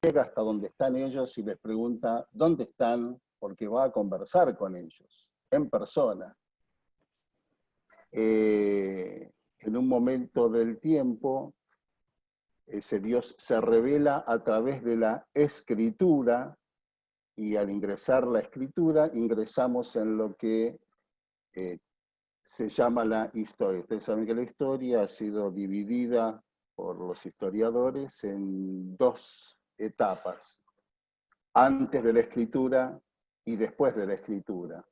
llega hasta donde están ellos y les pregunta dónde están, porque va a conversar con ellos, en persona. En un momento del tiempo, ese Dios se revela a través de la escritura, y al ingresar la escritura, ingresamos en lo que se llama la historia. Ustedes saben que la historia ha sido dividida por los historiadores en dos etapas, antes de la escritura y después de la escritura.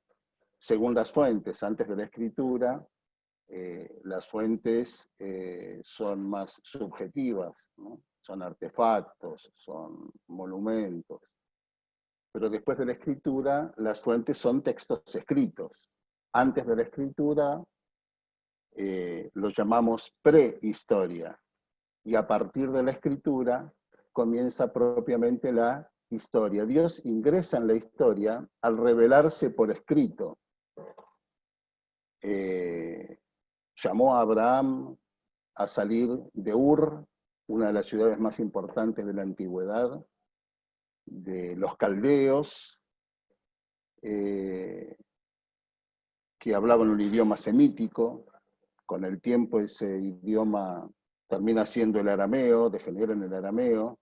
Según las fuentes, antes de la escritura, las fuentes son más subjetivas, ¿no? Son artefactos, son monumentos. Pero después de la escritura, las fuentes son textos escritos. Antes de la escritura, lo llamamos prehistoria. Y a partir de la escritura, comienza propiamente la historia. Dios ingresa en la historia al revelarse por escrito. Llamó a Abraham a salir de Ur, una de las ciudades más importantes de la antigüedad, de los caldeos, que hablaban un idioma semítico. Con el tiempo ese idioma termina siendo el arameo, degenera en el arameo,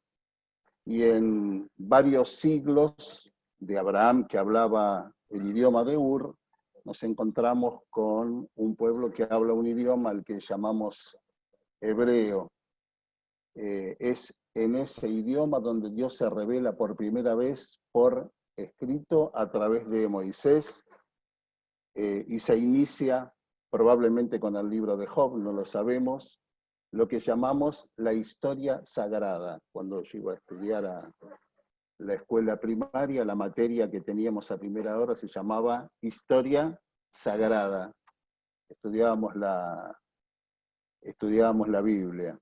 y en varios siglos de Abraham, que hablaba el idioma de Ur, nos encontramos con un pueblo que habla un idioma al que llamamos hebreo. Es en ese idioma donde Dios se revela por primera vez por escrito a través de Moisés, y se inicia probablemente con el libro de Job, no lo sabemos, lo que llamamos la historia sagrada. Cuando yo iba a estudiar a la escuela primaria, la materia que teníamos a primera hora se llamaba historia sagrada. Estudiábamos la Biblia.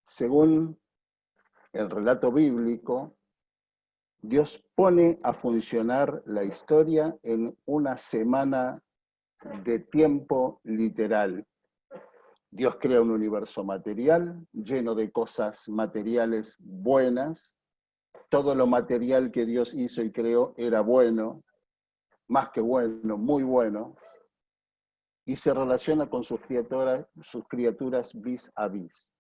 Según el relato bíblico, Dios pone a funcionar la historia en una semana de tiempo literal. Dios crea un universo material, lleno de cosas materiales buenas. Todo lo material que Dios hizo y creó era bueno, más que bueno, muy bueno, y se relaciona con sus criaturas vis a vis.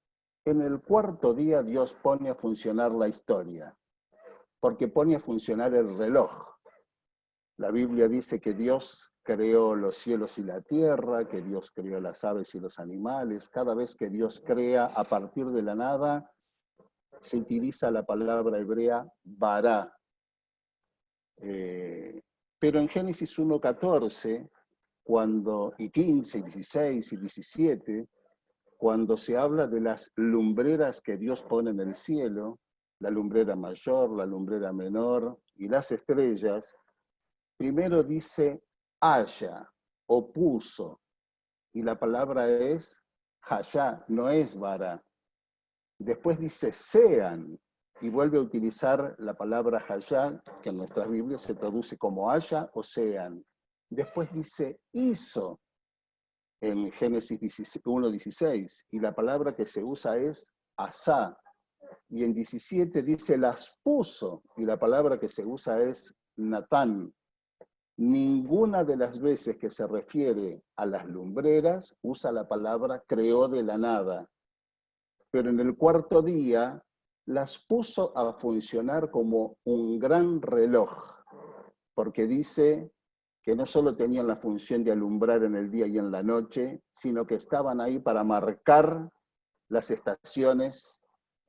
En el cuarto día Dios pone a funcionar la historia, porque pone a funcionar el reloj. La Biblia dice que Dios creó los cielos y la tierra, que Dios creó las aves y los animales. Cada vez que Dios crea a partir de la nada, se utiliza la palabra hebrea bará. Pero en Génesis 1:14, y 15, y 16 y 17, cuando se habla de las lumbreras que Dios pone en el cielo, la lumbrera mayor, la lumbrera menor y las estrellas, primero dice haya o puso, y la palabra es hayá, no es vara. Después dice sean, y vuelve a utilizar la palabra hayá, que en nuestras Biblias se traduce como haya o sean. Después dice hizo, en Génesis 1:16, y la palabra que se usa es asá. Y en 17 dice las puso, y la palabra que se usa es natán. Ninguna de las veces que se refiere a las lumbreras usa la palabra creó de la nada. Pero en el cuarto día las puso a funcionar como un gran reloj, porque dice que no solo tenían la función de alumbrar en el día y en la noche, sino que estaban ahí para marcar las estaciones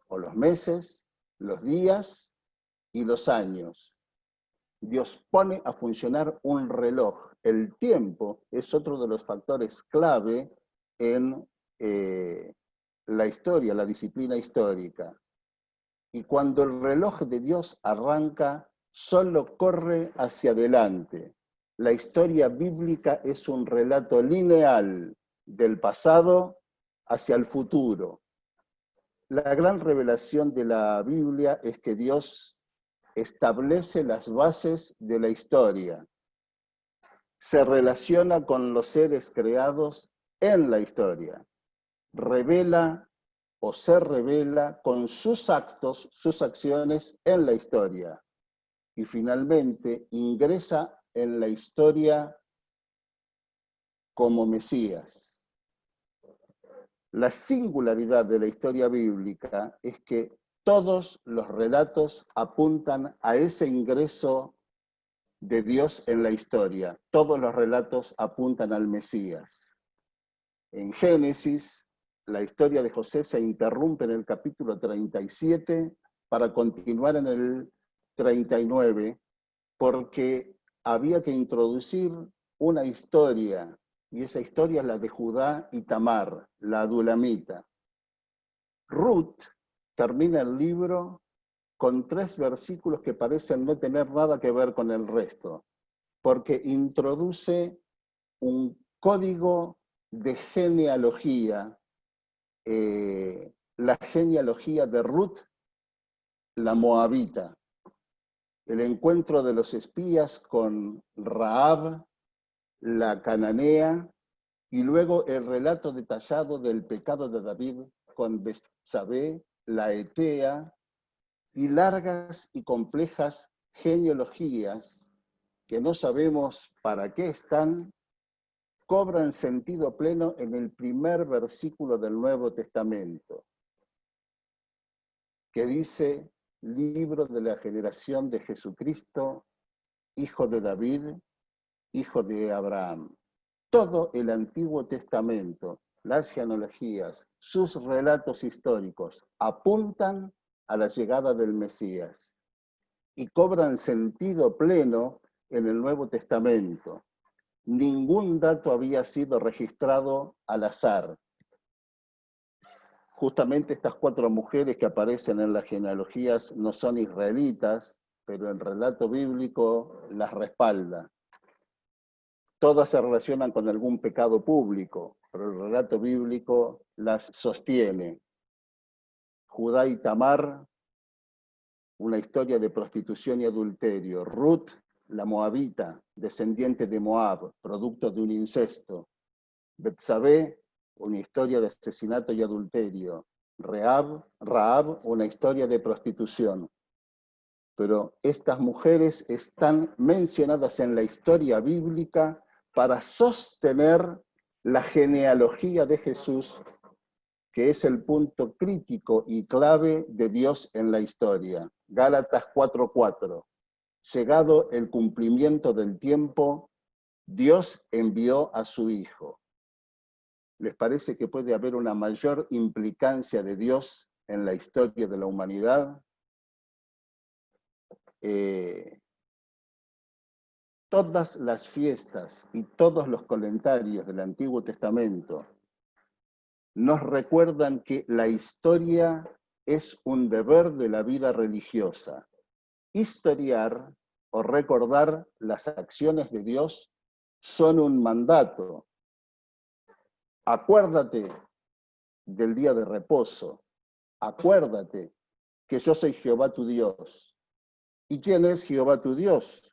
o los meses, los días y los años. Dios pone a funcionar un reloj. El tiempo es otro de los factores clave en la historia, la disciplina histórica. Y cuando el reloj de Dios arranca, solo corre hacia adelante. La historia bíblica es un relato lineal del pasado hacia el futuro. La gran revelación de la Biblia es que Dios establece las bases de la historia. Se relaciona con los seres creados en la historia. Revela o se revela con sus actos, sus acciones en la historia. Y finalmente ingresa en la historia como Mesías. La singularidad de la historia bíblica es que todos los relatos apuntan a ese ingreso de Dios en la historia. Todos los relatos apuntan al Mesías. En Génesis, la historia de José se interrumpe en el capítulo 37 para continuar en el 39, porque había que introducir una historia, y esa historia es la de Judá y Tamar, la adulamita. Ruth termina el libro con 3 versículos que parecen no tener nada que ver con el resto, porque introduce un código de genealogía, la genealogía de Ruth, la moabita, el encuentro de los espías con Rahab, la cananea, y luego el relato detallado del pecado de David con Betsabé, la etea, y largas y complejas genealogías que no sabemos para qué están, cobran sentido pleno en el primer versículo del Nuevo Testamento, que dice: libro de la generación de Jesucristo, hijo de David, hijo de Abraham. Todo el Antiguo Testamento, las genealogías, sus relatos históricos, apuntan a la llegada del Mesías y cobran sentido pleno en el Nuevo Testamento. Ningún dato había sido registrado al azar. Justamente estas 4 mujeres que aparecen en las genealogías no son israelitas, pero el relato bíblico las respalda. Todas se relacionan con algún pecado público, pero el relato bíblico las sostiene. Judá y Tamar, una historia de prostitución y adulterio. Ruth, la moabita, descendiente de Moab, producto de un incesto. Betsabé, una historia de asesinato y adulterio. Rahab, una historia de prostitución. Pero estas mujeres están mencionadas en la historia bíblica para sostener la genealogía de Jesús, que es el punto crítico y clave de Dios en la historia. Gálatas 4:4. Llegado el cumplimiento del tiempo, Dios envió a su Hijo. ¿Les parece que puede haber una mayor implicancia de Dios en la historia de la humanidad? Todas las fiestas y todos los calendarios del Antiguo Testamento nos recuerdan que la historia es un deber de la vida religiosa. Historiar o recordar las acciones de Dios son un mandato. Acuérdate del día de reposo. Acuérdate que yo soy Jehová tu Dios. ¿Y quién es Jehová tu Dios?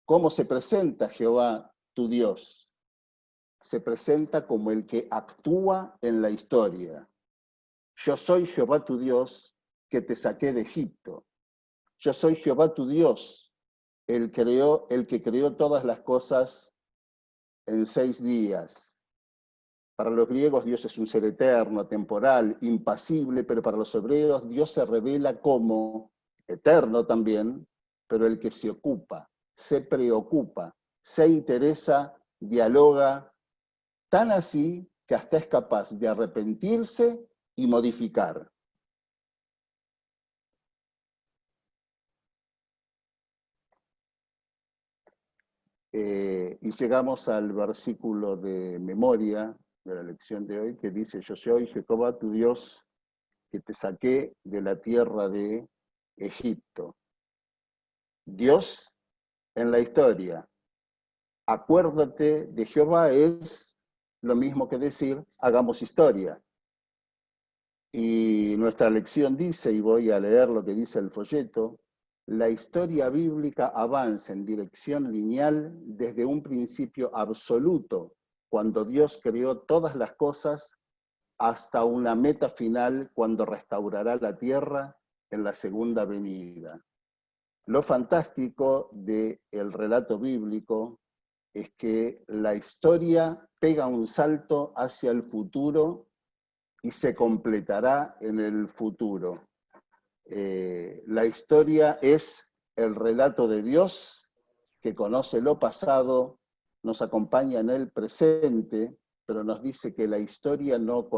¿Cómo se presenta Jehová tu Dios? Se presenta como el que actúa en la historia. Yo soy Jehová tu Dios que te saqué de Egipto. Yo soy Jehová tu Dios, el que creó todas las cosas en 6 días. Para los griegos Dios es un ser eterno, temporal, impasible, pero para los hebreos Dios se revela como eterno también, pero el que se ocupa, se preocupa, se interesa, dialoga, tan así que hasta es capaz de arrepentirse y modificar. Y llegamos al versículo de memoria de la lección de hoy, que dice: yo soy Jehová tu Dios, que te saqué de la tierra de Egipto. Dios en la historia. Acuérdate de Jehová es lo mismo que decir hagamos historia. Y nuestra lección dice, y voy a leer lo que dice el folleto: la historia bíblica avanza en dirección lineal desde un principio absoluto, cuando Dios creó todas las cosas, hasta una meta final cuando restaurará la tierra en la segunda venida. Lo fantástico del relato bíblico es que la historia pega un salto hacia el futuro y se completará en el futuro. La historia es el relato de Dios que conoce lo pasado, nos acompaña en el presente, pero nos dice que la historia no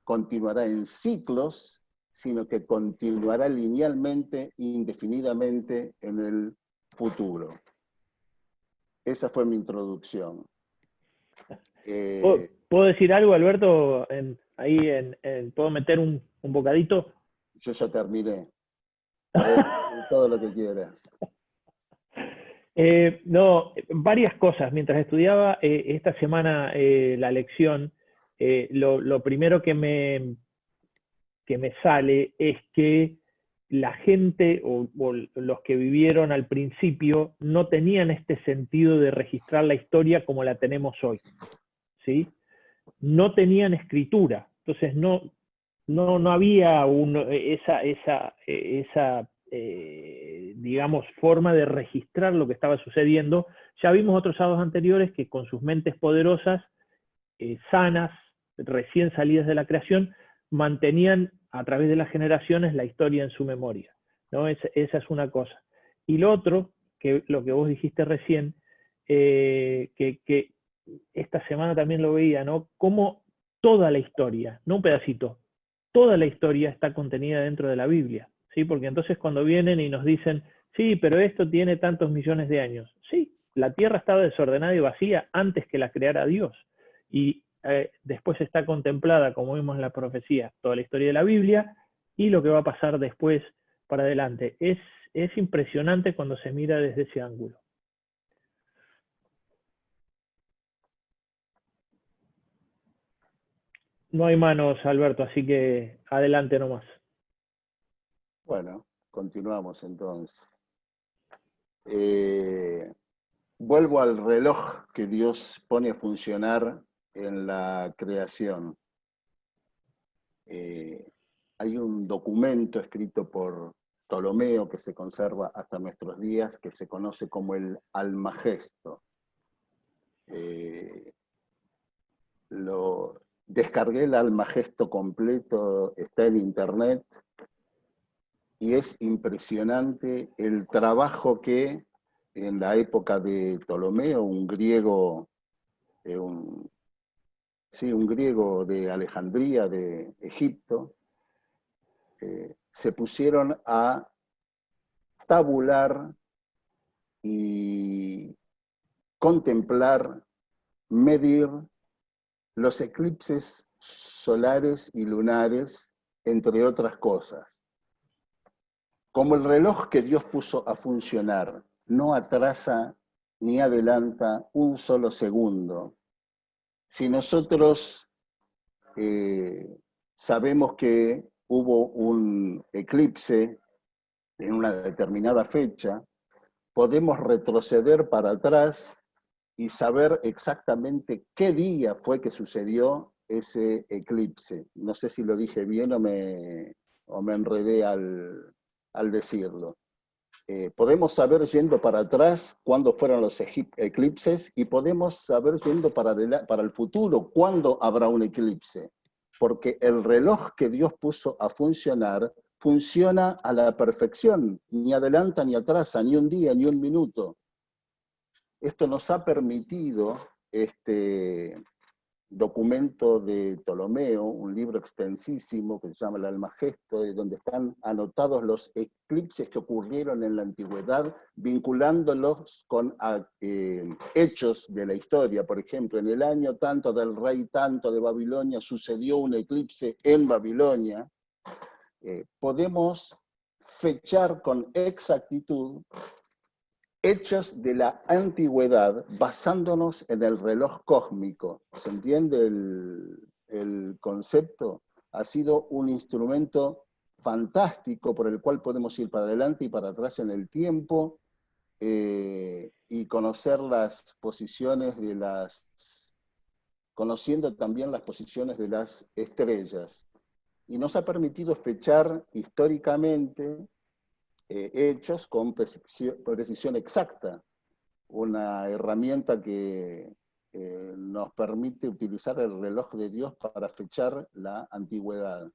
continuará en ciclos, sino que continuará linealmente, indefinidamente en el futuro. Esa fue mi introducción. ¿Puedo decir algo, Alberto? ¿Puedo meter un bocadito? Yo ya terminé. Podés decir todo lo que quieras. No, varias cosas. Mientras estudiaba esta semana la lección, lo primero que me sale es que la gente o los que vivieron al principio no tenían este sentido de registrar la historia como la tenemos hoy, ¿sí? No tenían escritura, entonces no había esa digamos, forma de registrar lo que estaba sucediendo. Ya vimos otros sábados anteriores que con sus mentes poderosas, sanas, recién salidas de la creación, mantenían a través de las generaciones la historia en su memoria, ¿no? Esa es una cosa. Y lo otro, que lo que vos dijiste recién, que esta semana también lo veía, ¿no? Cómo toda la historia, no un pedacito, toda la historia está contenida dentro de la Biblia, ¿sí? Porque entonces cuando vienen y nos dicen, sí, pero esto tiene tantos millones de años. Sí, la tierra estaba desordenada y vacía antes que la creara Dios. Y después está contemplada, como vimos en la profecía, toda la historia de la Biblia y lo que va a pasar después para adelante. Es impresionante cuando se mira desde ese ángulo. No hay manos, Alberto, así que adelante nomás. Bueno, continuamos entonces. Vuelvo al reloj que Dios pone a funcionar en la creación. Hay un documento escrito por Ptolomeo que se conserva hasta nuestros días, que se conoce como el Almagesto. Descargué el Almagesto completo, está en internet, y es impresionante el trabajo que en la época de Ptolomeo, un griego de Alejandría, de Egipto, se pusieron a tabular y contemplar, medir los eclipses solares y lunares, entre otras cosas. Como el reloj que Dios puso a funcionar no atrasa ni adelanta un solo segundo, si nosotros sabemos que hubo un eclipse en una determinada fecha, podemos retroceder para atrás y saber exactamente qué día fue que sucedió ese eclipse. No sé si lo dije bien o me enredé al decirlo. Podemos saber yendo para atrás cuándo fueron los eclipses y podemos saber yendo para el futuro cuándo habrá un eclipse. Porque el reloj que Dios puso a funcionar funciona a la perfección, ni adelanta ni atrasa, ni un día, ni un minuto. Esto nos ha permitido este documento de Ptolomeo, un libro extensísimo que se llama el Almagesto, donde están anotados los eclipses que ocurrieron en la antigüedad, vinculándolos con hechos de la historia. Por ejemplo, en el año tanto del rey tanto de Babilonia sucedió un eclipse en Babilonia. Podemos fechar con exactitud hechos de la antigüedad basándonos en el reloj cósmico. ¿Se entiende el concepto? Ha sido un instrumento fantástico por el cual podemos ir para adelante y para atrás en el tiempo y conocer las posiciones conociendo también las posiciones de las estrellas. Y nos ha permitido fechar históricamente hechos con precisión exacta, una herramienta que nos permite utilizar el reloj de Dios para fechar la antigüedad.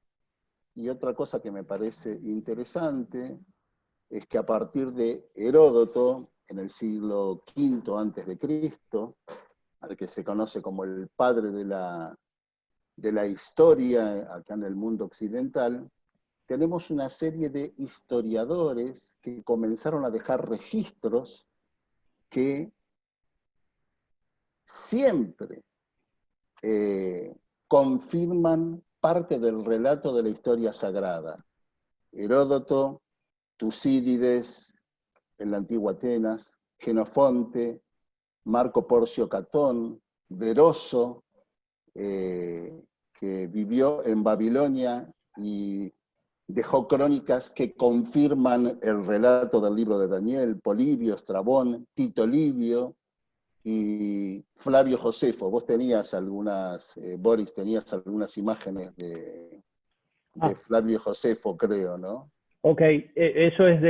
Y otra cosa que me parece interesante es que a partir de Heródoto, en el siglo V antes de Cristo, al que se conoce como el padre de la historia acá en el mundo occidental, tenemos una serie de historiadores que comenzaron a dejar registros que siempre confirman parte del relato de la historia sagrada. Heródoto, Tucídides, en la antigua Atenas, Genofonte, Marco Porcio Catón, Veroso, que vivió en Babilonia y dejó crónicas que confirman el relato del libro de Daniel, Polibio, Estrabón, Tito Livio y Flavio Josefo. Vos tenías algunas, Boris, tenías algunas imágenes de Flavio Josefo, creo, ¿no? Ok, eso es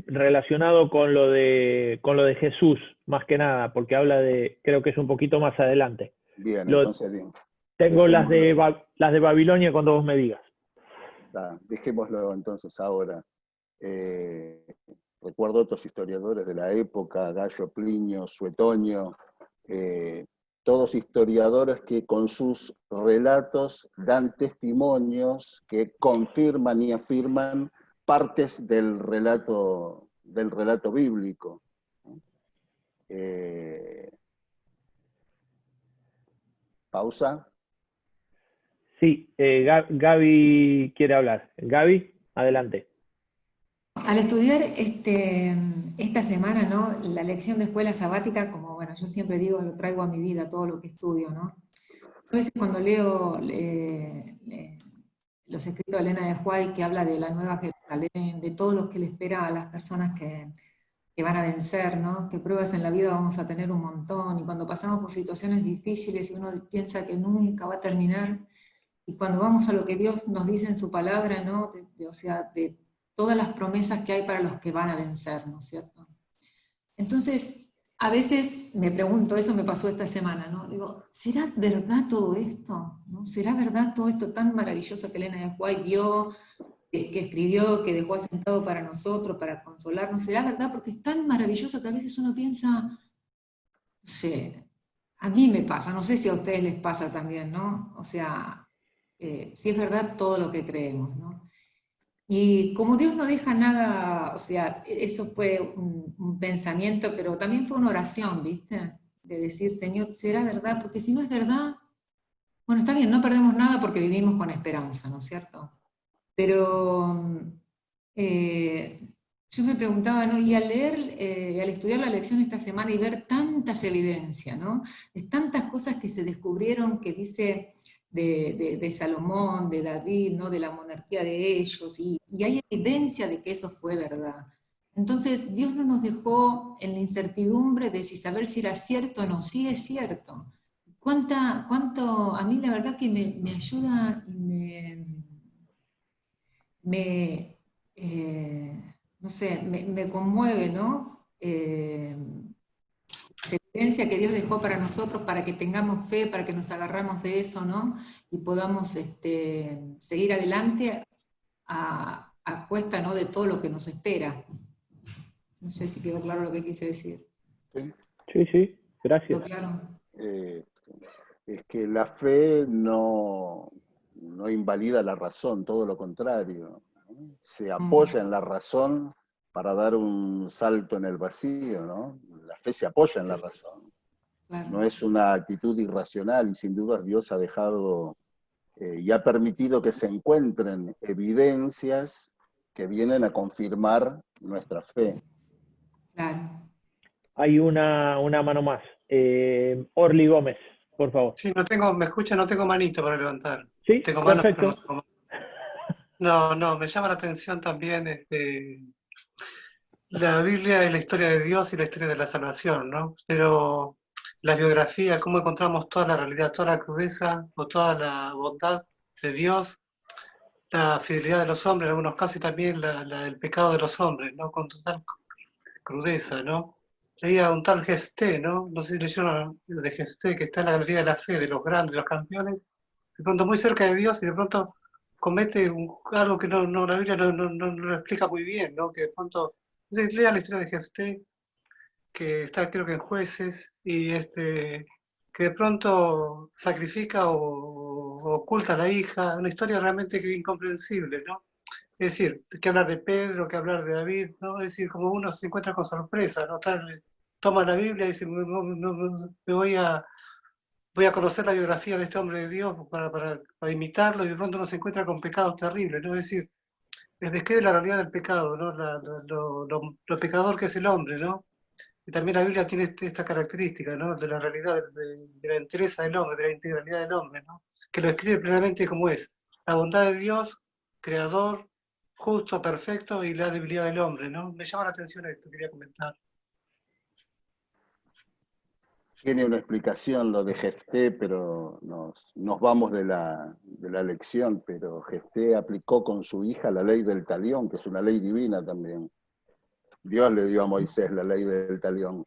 relacionado con lo de Jesús, más que nada, porque habla de, creo que es un poquito más adelante. Bien, entonces bien. Tengo las de Babilonia cuando vos me digas. Dejémoslo entonces ahora. Recuerdo otros historiadores de la época, Gallo, Plinio, Suetonio, todos historiadores que con sus relatos dan testimonios que confirman y afirman partes del relato bíblico. ¿Pausa? Sí, Gaby quiere hablar. Gaby, adelante. Al estudiar esta semana, ¿no? La lección de escuela sabática, como bueno, yo siempre digo, lo traigo a mi vida, todo lo que estudio, ¿no? A veces cuando leo los escritos de Elena de White, que habla de la Nueva Jerusalén, de todo lo que le espera a las personas que van a vencer, ¿no? Que pruebas en la vida vamos a tener un montón, y cuando pasamos por situaciones difíciles y uno piensa que nunca va a terminar, y cuando vamos a lo que Dios nos dice en su palabra, ¿no? O sea, de todas las promesas que hay para los que van a vencer, ¿no es cierto? Entonces, a veces me pregunto, eso me pasó esta semana, ¿no? Digo, ¿será verdad todo esto? ¿No? ¿Será verdad todo esto tan maravilloso que Elena de White vio, que escribió, que dejó asentado para nosotros, para consolarnos? ¿Será verdad? Porque es tan maravilloso que a veces uno piensa, no sé, a mí me pasa, no sé si a ustedes les pasa también, ¿no? O sea, si es verdad todo lo que creemos, ¿no? Y como Dios no deja nada, o sea, eso fue un pensamiento, pero también fue una oración, ¿viste? De decir, Señor, ¿será verdad? Porque si no es verdad, bueno, está bien, no perdemos nada porque vivimos con esperanza, ¿no es cierto? Pero yo me preguntaba, ¿no? Y al leer, al estudiar la lección esta semana y ver tantas evidencias, ¿no? De tantas cosas que se descubrieron que dice de Salomón, de David, ¿no? De la monarquía de ellos, y hay evidencia de que eso fue verdad. Entonces, Dios no nos dejó en la incertidumbre de si saber si era cierto o no, sí es cierto. Cuánto, a mí la verdad que me ayuda y no sé, me conmueve, ¿no? Esa evidencia que Dios dejó para nosotros, para que tengamos fe, para que nos agarramos de eso, ¿no? Y podamos seguir adelante a cuesta, ¿no? De todo lo que nos espera. No sé si quedó claro lo que quise decir. Sí, gracias. ¿Quedó claro? Es que la fe no invalida la razón, todo lo contrario. Se apoya en la razón para dar un salto en el vacío, ¿no? La fe se apoya en la razón. Claro. No es una actitud irracional, y sin duda Dios ha dejado y ha permitido que se encuentren evidencias que vienen a confirmar nuestra fe. Claro. Hay una mano más. Orly Gómez, por favor. Sí, me escucha, no tengo manito para levantar. Sí, tengo perfecto. No, me llama la atención también la Biblia es la historia de Dios y la historia de la salvación, ¿no? Pero la biografía, cómo encontramos toda la realidad, toda la crudeza o toda la bondad de Dios, la fidelidad de los hombres, en algunos casos y también el pecado de los hombres, ¿no? Con total crudeza, ¿no? Leía un tal Jefté, ¿no? No sé si leyeron de Jefté, que está en la galería de la fe, de los grandes, de los campeones, de pronto muy cerca de Dios y de pronto comete algo que la Biblia no lo explica muy bien, ¿no? Que de pronto, entonces, lea la historia de Jefté, que está creo que en Jueces, y que de pronto sacrifica o oculta a la hija, una historia realmente incomprensible, ¿no? Es decir, que hablar de Pedro, que hablar de David, ¿no? Es decir, como uno se encuentra con sorpresa, ¿no? Toma la Biblia y dice, me voy a conocer la biografía de este hombre de Dios para imitarlo, y de pronto uno se encuentra con pecados terribles, ¿no? Es decir, describe la realidad del pecado, ¿no? Lo pecador que es el hombre, ¿no? Y también la Biblia tiene esta característica, ¿no? De la realidad, de la entereza del hombre, de la integralidad del hombre, ¿no? Que lo describe plenamente como es. La bondad de Dios, creador, justo, perfecto, y la debilidad del hombre, ¿no? Me llama la atención esto, quería comentar. Tiene una explicación lo de Jefté, pero nos vamos de la lección, pero Jefté aplicó con su hija la ley del talión, que es una ley divina también. Dios le dio a Moisés la ley del talión,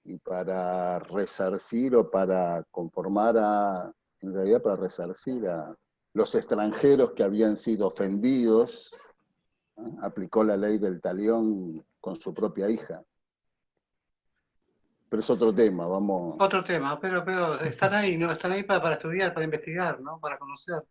y para resarcir o para conformar en realidad para resarcir a los extranjeros que habían sido ofendidos, ¿eh? Aplicó la ley del talión con su propia hija. Pero es otro tema, vamos. Otro tema, pero están ahí, ¿no? Están ahí para estudiar, para investigar, ¿no? Para conocer.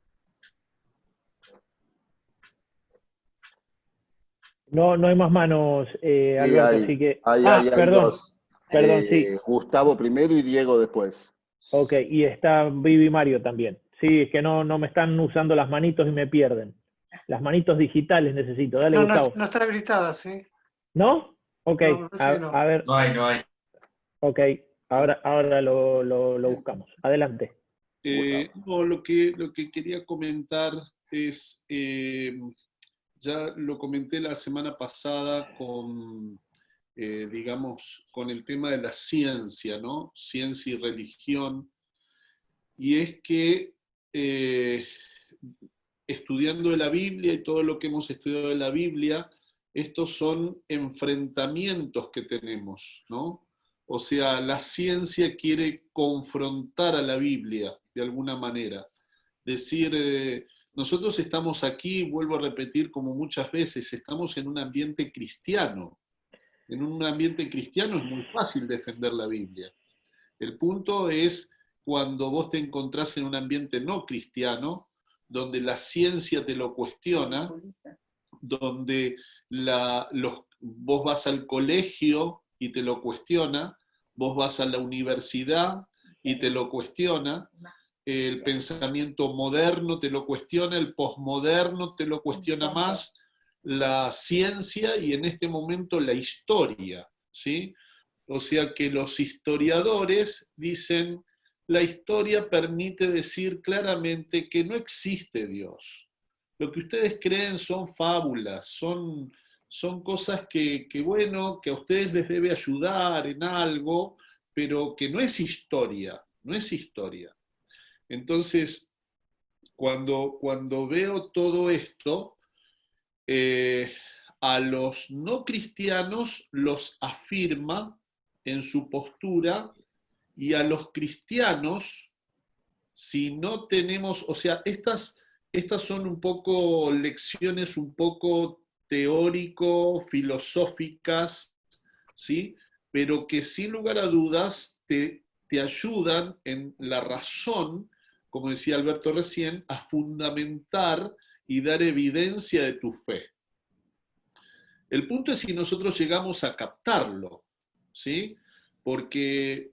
No, no hay más manos, Alberto, así que... Hay perdón, dos. perdón, sí. Gustavo primero y Diego después. Ok, y está Vivi y Mario también. Sí, es que no me están usando las manitos y me pierden. Las manitos digitales necesito. Dale, Gustavo. No están habilitadas, ¿sí? ¿No? Ok, No, me parece que no. A ver. No hay. Ok, ahora lo buscamos. Adelante. No, lo que quería comentar es, ya lo comenté la semana pasada con, digamos, con el tema de la ciencia, ¿no? Ciencia y religión. Y es que estudiando de la Biblia y todo lo que hemos estudiado de la Biblia, estos son enfrentamientos que tenemos, ¿no? O sea, la ciencia quiere confrontar a la Biblia de alguna manera. Decir, nosotros estamos aquí, vuelvo a repetir como muchas veces, estamos en un ambiente cristiano. En un ambiente cristiano es muy fácil defender la Biblia. El punto es cuando vos te encontrás en un ambiente no cristiano, donde la ciencia te lo cuestiona, donde vos vas al colegio y te lo cuestiona, vos vas a la universidad y te lo cuestiona, el pensamiento moderno te lo cuestiona, el posmoderno te lo cuestiona más, la ciencia y en este momento la historia, ¿sí? O sea que los historiadores dicen, la historia permite decir claramente que no existe Dios. Lo que ustedes creen son fábulas, son cosas que, bueno, que a ustedes les debe ayudar en algo, pero que no es historia, no es historia. Entonces, cuando veo todo esto, a los no cristianos los afirma en su postura y a los cristianos, si no tenemos, o sea, estas son un poco lecciones un poco teórico-filosóficas, ¿sí? Pero que sin lugar a dudas te ayudan en la razón, como decía Alberto recién, a fundamentar y dar evidencia de tu fe. El punto es si nosotros llegamos a captarlo, ¿sí? Porque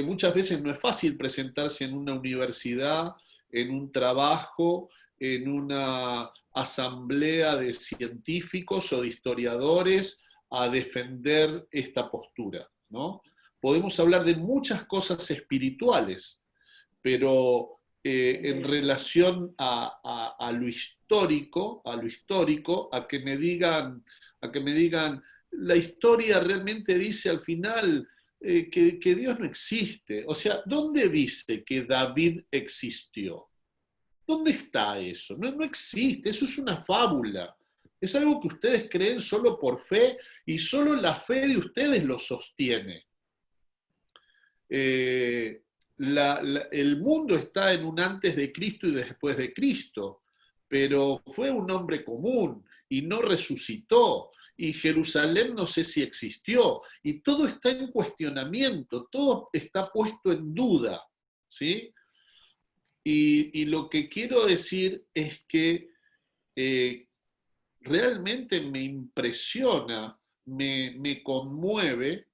muchas veces no es fácil presentarse en una universidad, en un trabajo, en una asamblea de científicos o de historiadores a defender esta postura, ¿no? Podemos hablar de muchas cosas espirituales, pero en relación a lo histórico, a que me digan, la historia realmente dice al final, que Dios no existe. O sea, ¿dónde dice que David existió? ¿Dónde está eso? No, no existe, eso es una fábula. Es algo que ustedes creen solo por fe y solo la fe de ustedes lo sostiene. El mundo está en un antes de Cristo y después de Cristo, pero fue un hombre común y no resucitó, y Jerusalén no sé si existió, y todo está en cuestionamiento, todo está puesto en duda, ¿sí? Y lo que quiero decir es que realmente me impresiona, me conmueve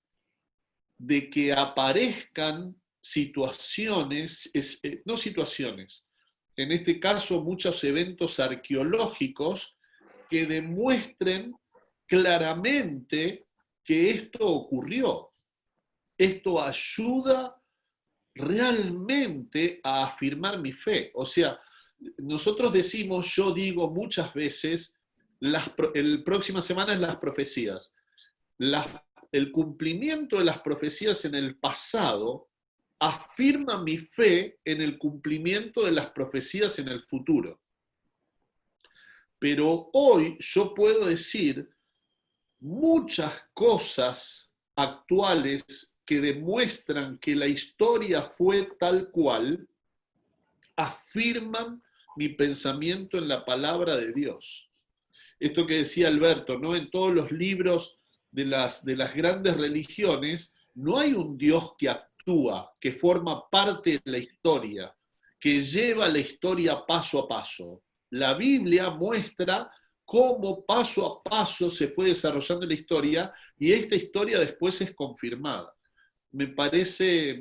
de que aparezcan situaciones, no situaciones, en este caso muchos eventos arqueológicos que demuestren claramente que esto ocurrió. Esto ayuda realmente a afirmar mi fe. O sea, nosotros decimos, yo digo muchas veces, el próxima semana es las profecías. El cumplimiento de las profecías en el pasado afirma mi fe en el cumplimiento de las profecías en el futuro. Pero hoy yo puedo decir muchas cosas actuales que demuestran que la historia fue tal cual, afirman mi pensamiento en la palabra de Dios. Esto que decía Alberto, ¿no? En todos los libros de las grandes religiones no hay un Dios que actúa, que forma parte de la historia, que lleva la historia paso a paso. La Biblia muestra cómo paso a paso se fue desarrollando la historia y esta historia después es confirmada. Me parece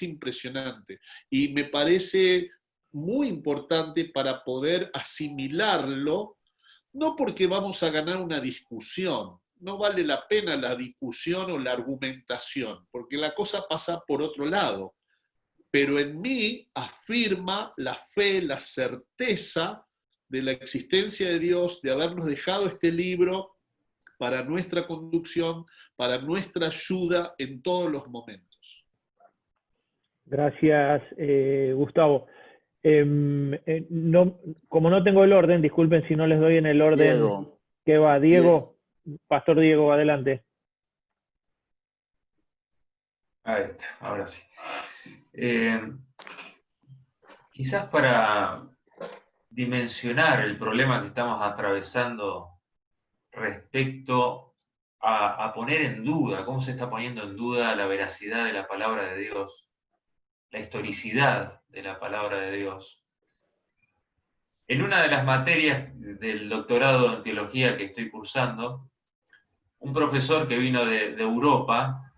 impresionante y me parece muy importante para poder asimilarlo, no porque vamos a ganar una discusión, no vale la pena la discusión o la argumentación, porque la cosa pasa por otro lado, pero en mí afirma la fe, la certeza de la existencia de Dios, de habernos dejado este libro para nuestra conducción, para nuestra ayuda en todos los momentos. Gracias, Gustavo. Como no tengo el orden, disculpen si no les doy en el orden Diego. que va. Diego, Pastor Diego, adelante. Ahí está, ahora sí. Quizás para dimensionar el problema que estamos atravesando respecto a poner en duda, cómo se está poniendo en duda la veracidad de la palabra de Dios, la historicidad de la palabra de Dios. En una de las materias del doctorado en teología que estoy cursando, un profesor que vino de Europa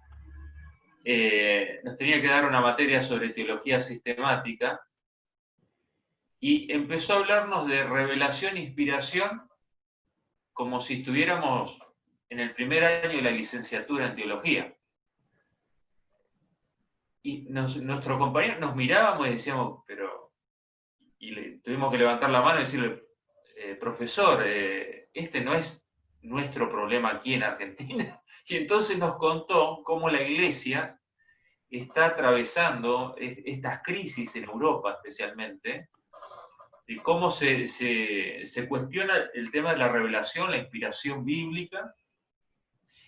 nos tenía que dar una materia sobre teología sistemática y empezó a hablarnos de revelación e inspiración como si estuviéramos en el primer año de la licenciatura en teología. Y nuestros compañeros nos mirábamos y decíamos, tuvimos que levantar la mano y decirle, profesor, este no es nuestro problema aquí en Argentina. Y entonces nos contó cómo la Iglesia está atravesando estas crisis en Europa especialmente, y cómo se cuestiona el tema de la revelación, la inspiración bíblica,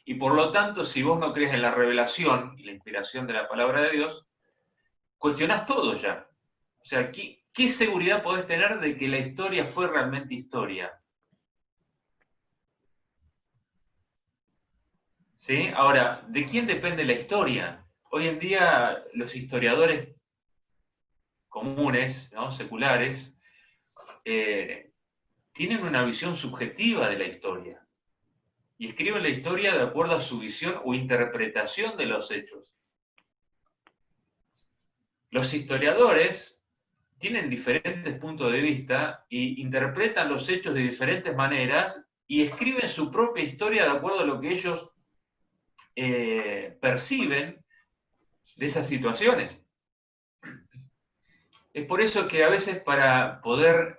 y por lo tanto, si vos no crees en la revelación y la inspiración de la palabra de Dios, cuestionás todo ya. O sea, ¿qué seguridad podés tener de que la historia fue realmente historia? ¿Sí? Ahora, ¿de quién depende la historia? Hoy en día los historiadores comunes, ¿no? Seculares, tienen una visión subjetiva de la historia y escriben la historia de acuerdo a su visión o interpretación de los hechos. Los historiadores tienen diferentes puntos de vista e interpretan los hechos de diferentes maneras y escriben su propia historia de acuerdo a lo que ellos perciben de esas situaciones. Es por eso que a veces para poder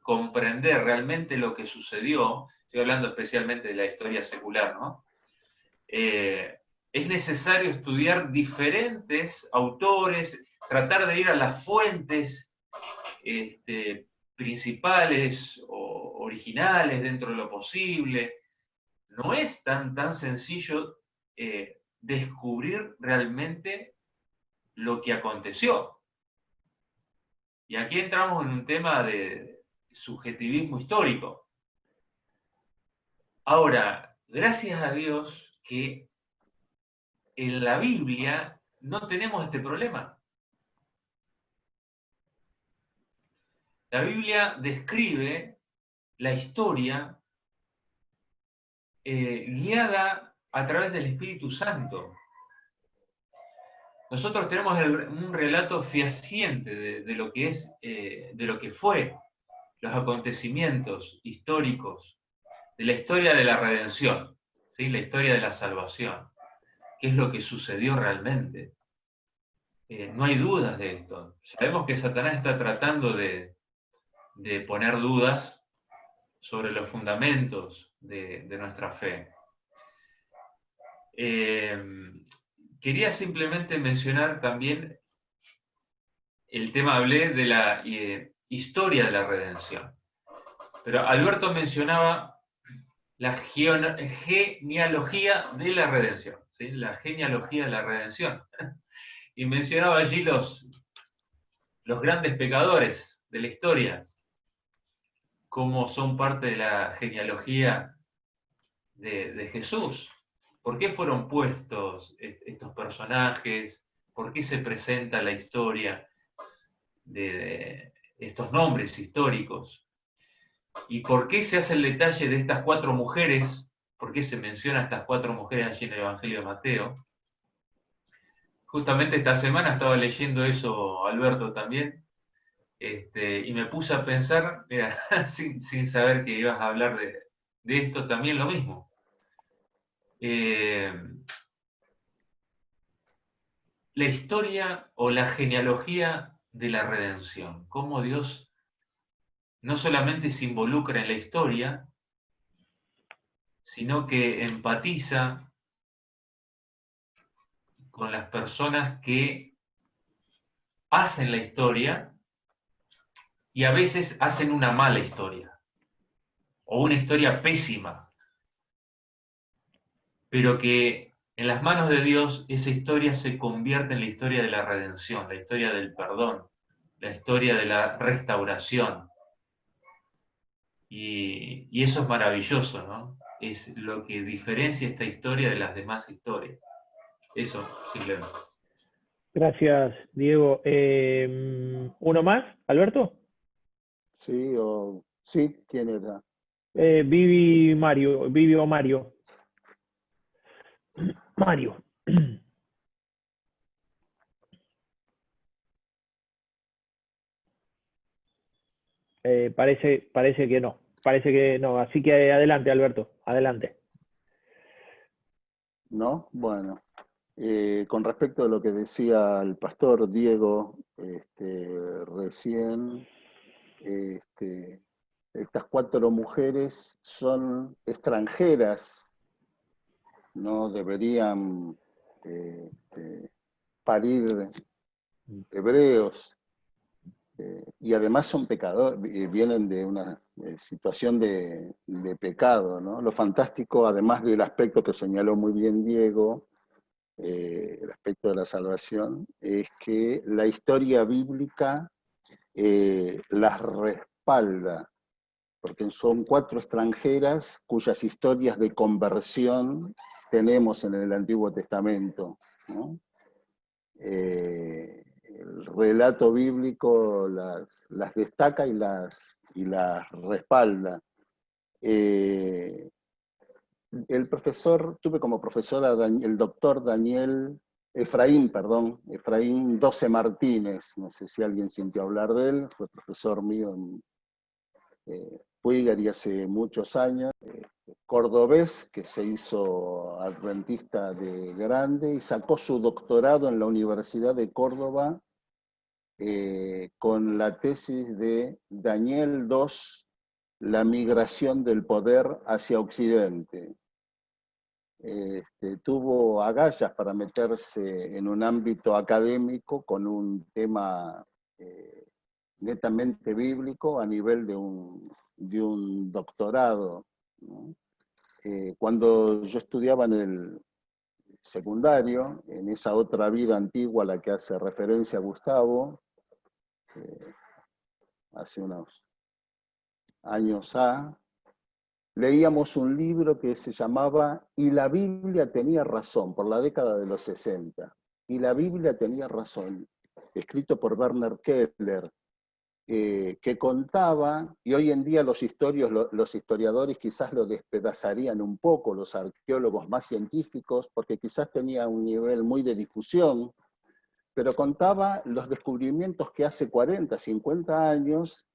comprender realmente lo que sucedió, estoy hablando especialmente de la historia secular, ¿no? es necesario estudiar diferentes autores, tratar de ir a las fuentes principales o originales dentro de lo posible. No es tan sencillo descubrir realmente lo que aconteció. Y aquí entramos en un tema de subjetivismo histórico. Ahora, gracias a Dios que en la Biblia no tenemos este problema. La Biblia describe la historia guiada a través del Espíritu Santo. Nosotros tenemos un relato fehaciente de lo que es, de lo que fue, los acontecimientos históricos, de la historia de la redención, ¿sí? La historia de la salvación, qué es lo que sucedió realmente. No hay dudas de esto. Sabemos que Satanás está tratando de poner dudas sobre los fundamentos de nuestra fe. Quería simplemente mencionar también el tema, hablé de la historia de la redención. Pero Alberto mencionaba la genealogía de la redención, ¿sí? La genealogía de la redención. Y mencionaba allí los grandes pecadores de la historia, cómo son parte de la genealogía de Jesús. ¿Por qué fueron puestos estos personajes? ¿Por qué se presenta la historia de estos nombres históricos? ¿Y por qué se hace el detalle de estas 4 mujeres? ¿Por qué se menciona a estas 4 mujeres allí en el Evangelio de Mateo? Justamente esta semana estaba leyendo eso, Alberto, también, y me puse a pensar, mira, sin saber que ibas a hablar de esto, también lo mismo. La historia o la genealogía de la redención, cómo Dios no solamente se involucra en la historia, sino que empatiza con las personas que hacen la historia y a veces hacen una mala historia o una historia pésima, pero que en las manos de Dios esa historia se convierte en la historia de la redención, la historia del perdón, la historia de la restauración. Y eso es maravilloso, ¿no? Es lo que diferencia esta historia de las demás historias. Eso, simplemente. Gracias, Diego. ¿Uno más, Alberto? Sí, sí, ¿quién era? Vivi o Mario. Mario. Parece que no. Parece que no. Así que adelante, Alberto. Adelante. ¿No? Bueno. Con respecto a lo que decía el pastor Diego recién, estas 4 mujeres son extranjeras, no deberían parir hebreos, y además son pecadores, vienen de una situación de pecado, ¿no? Lo fantástico, además del aspecto que señaló muy bien Diego, el aspecto de la salvación, es que la historia bíblica las respalda, porque son 4 extranjeras cuyas historias de conversión tenemos en el Antiguo Testamento, ¿no? El relato bíblico las destaca y las respalda. El profesor, tuve como profesor el doctor Efraín 12 Martínez, no sé si alguien sintió hablar de él, fue profesor mío en Puigari y hace muchos años, cordobés que se hizo adventista de grande y sacó su doctorado en la Universidad de Córdoba con la tesis de Daniel II, la migración del poder hacia Occidente. tuvo agallas para meterse en un ámbito académico con un tema netamente bíblico a nivel de un doctorado, ¿no? Cuando yo estudiaba en el secundario, en esa otra vida antigua a la que hace referencia Gustavo, hace unos años leíamos un libro que se llamaba Y la Biblia tenía razón, por la década de los 60. Y la Biblia tenía razón, escrito por Werner Keller, que contaba, y hoy en día los historiadores quizás lo despedazarían un poco, los arqueólogos más científicos, porque quizás tenía un nivel muy de difusión, pero contaba los descubrimientos que hace 40, 50 años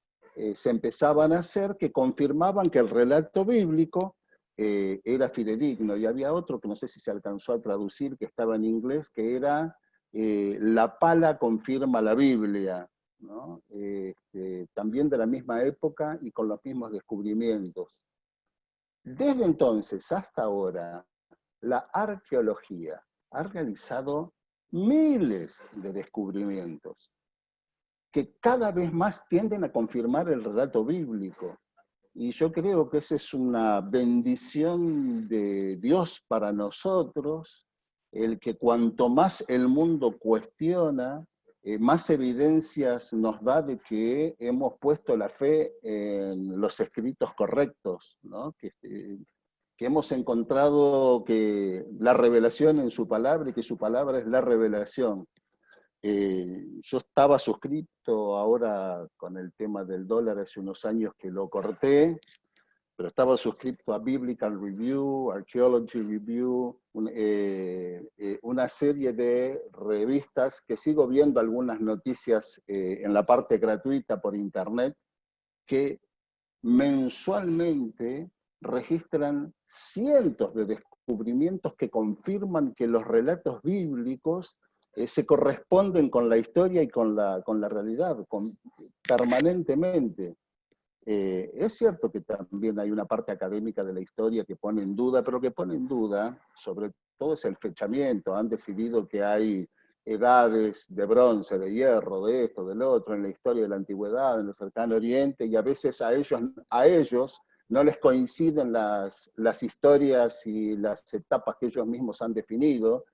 se empezaban a hacer, que confirmaban que el relato bíblico era fidedigno. Y había otro que no sé si se alcanzó a traducir, que estaba en inglés, que era La pala confirma la Biblia, ¿no? También de la misma época y con los mismos descubrimientos. Desde entonces hasta ahora, la arqueología ha realizado miles de descubrimientos que cada vez más tienden a confirmar el relato bíblico. Y yo creo que esa es una bendición de Dios para nosotros, el que cuanto más el mundo cuestiona, más evidencias nos da de que hemos puesto la fe en los escritos correctos, ¿no? Que hemos encontrado que la revelación en su palabra y que su palabra es la revelación. Yo estaba suscrito ahora con el tema del dólar hace unos años que lo corté, pero estaba suscrito a Biblical Review, Archaeology Review, una serie de revistas que sigo viendo algunas noticias en la parte gratuita por internet, que mensualmente registran cientos de descubrimientos que confirman que los relatos bíblicos se corresponden con la historia y con la realidad, permanentemente. Es cierto que también hay una parte académica de la historia que pone en duda, pero que pone en duda, sobre todo es el fechamiento. Han decidido que hay edades de bronce, de hierro, de esto, del otro, en la historia de la antigüedad, en el cercano oriente, y a veces a ellos no les coinciden las historias y las etapas que ellos mismos han definido,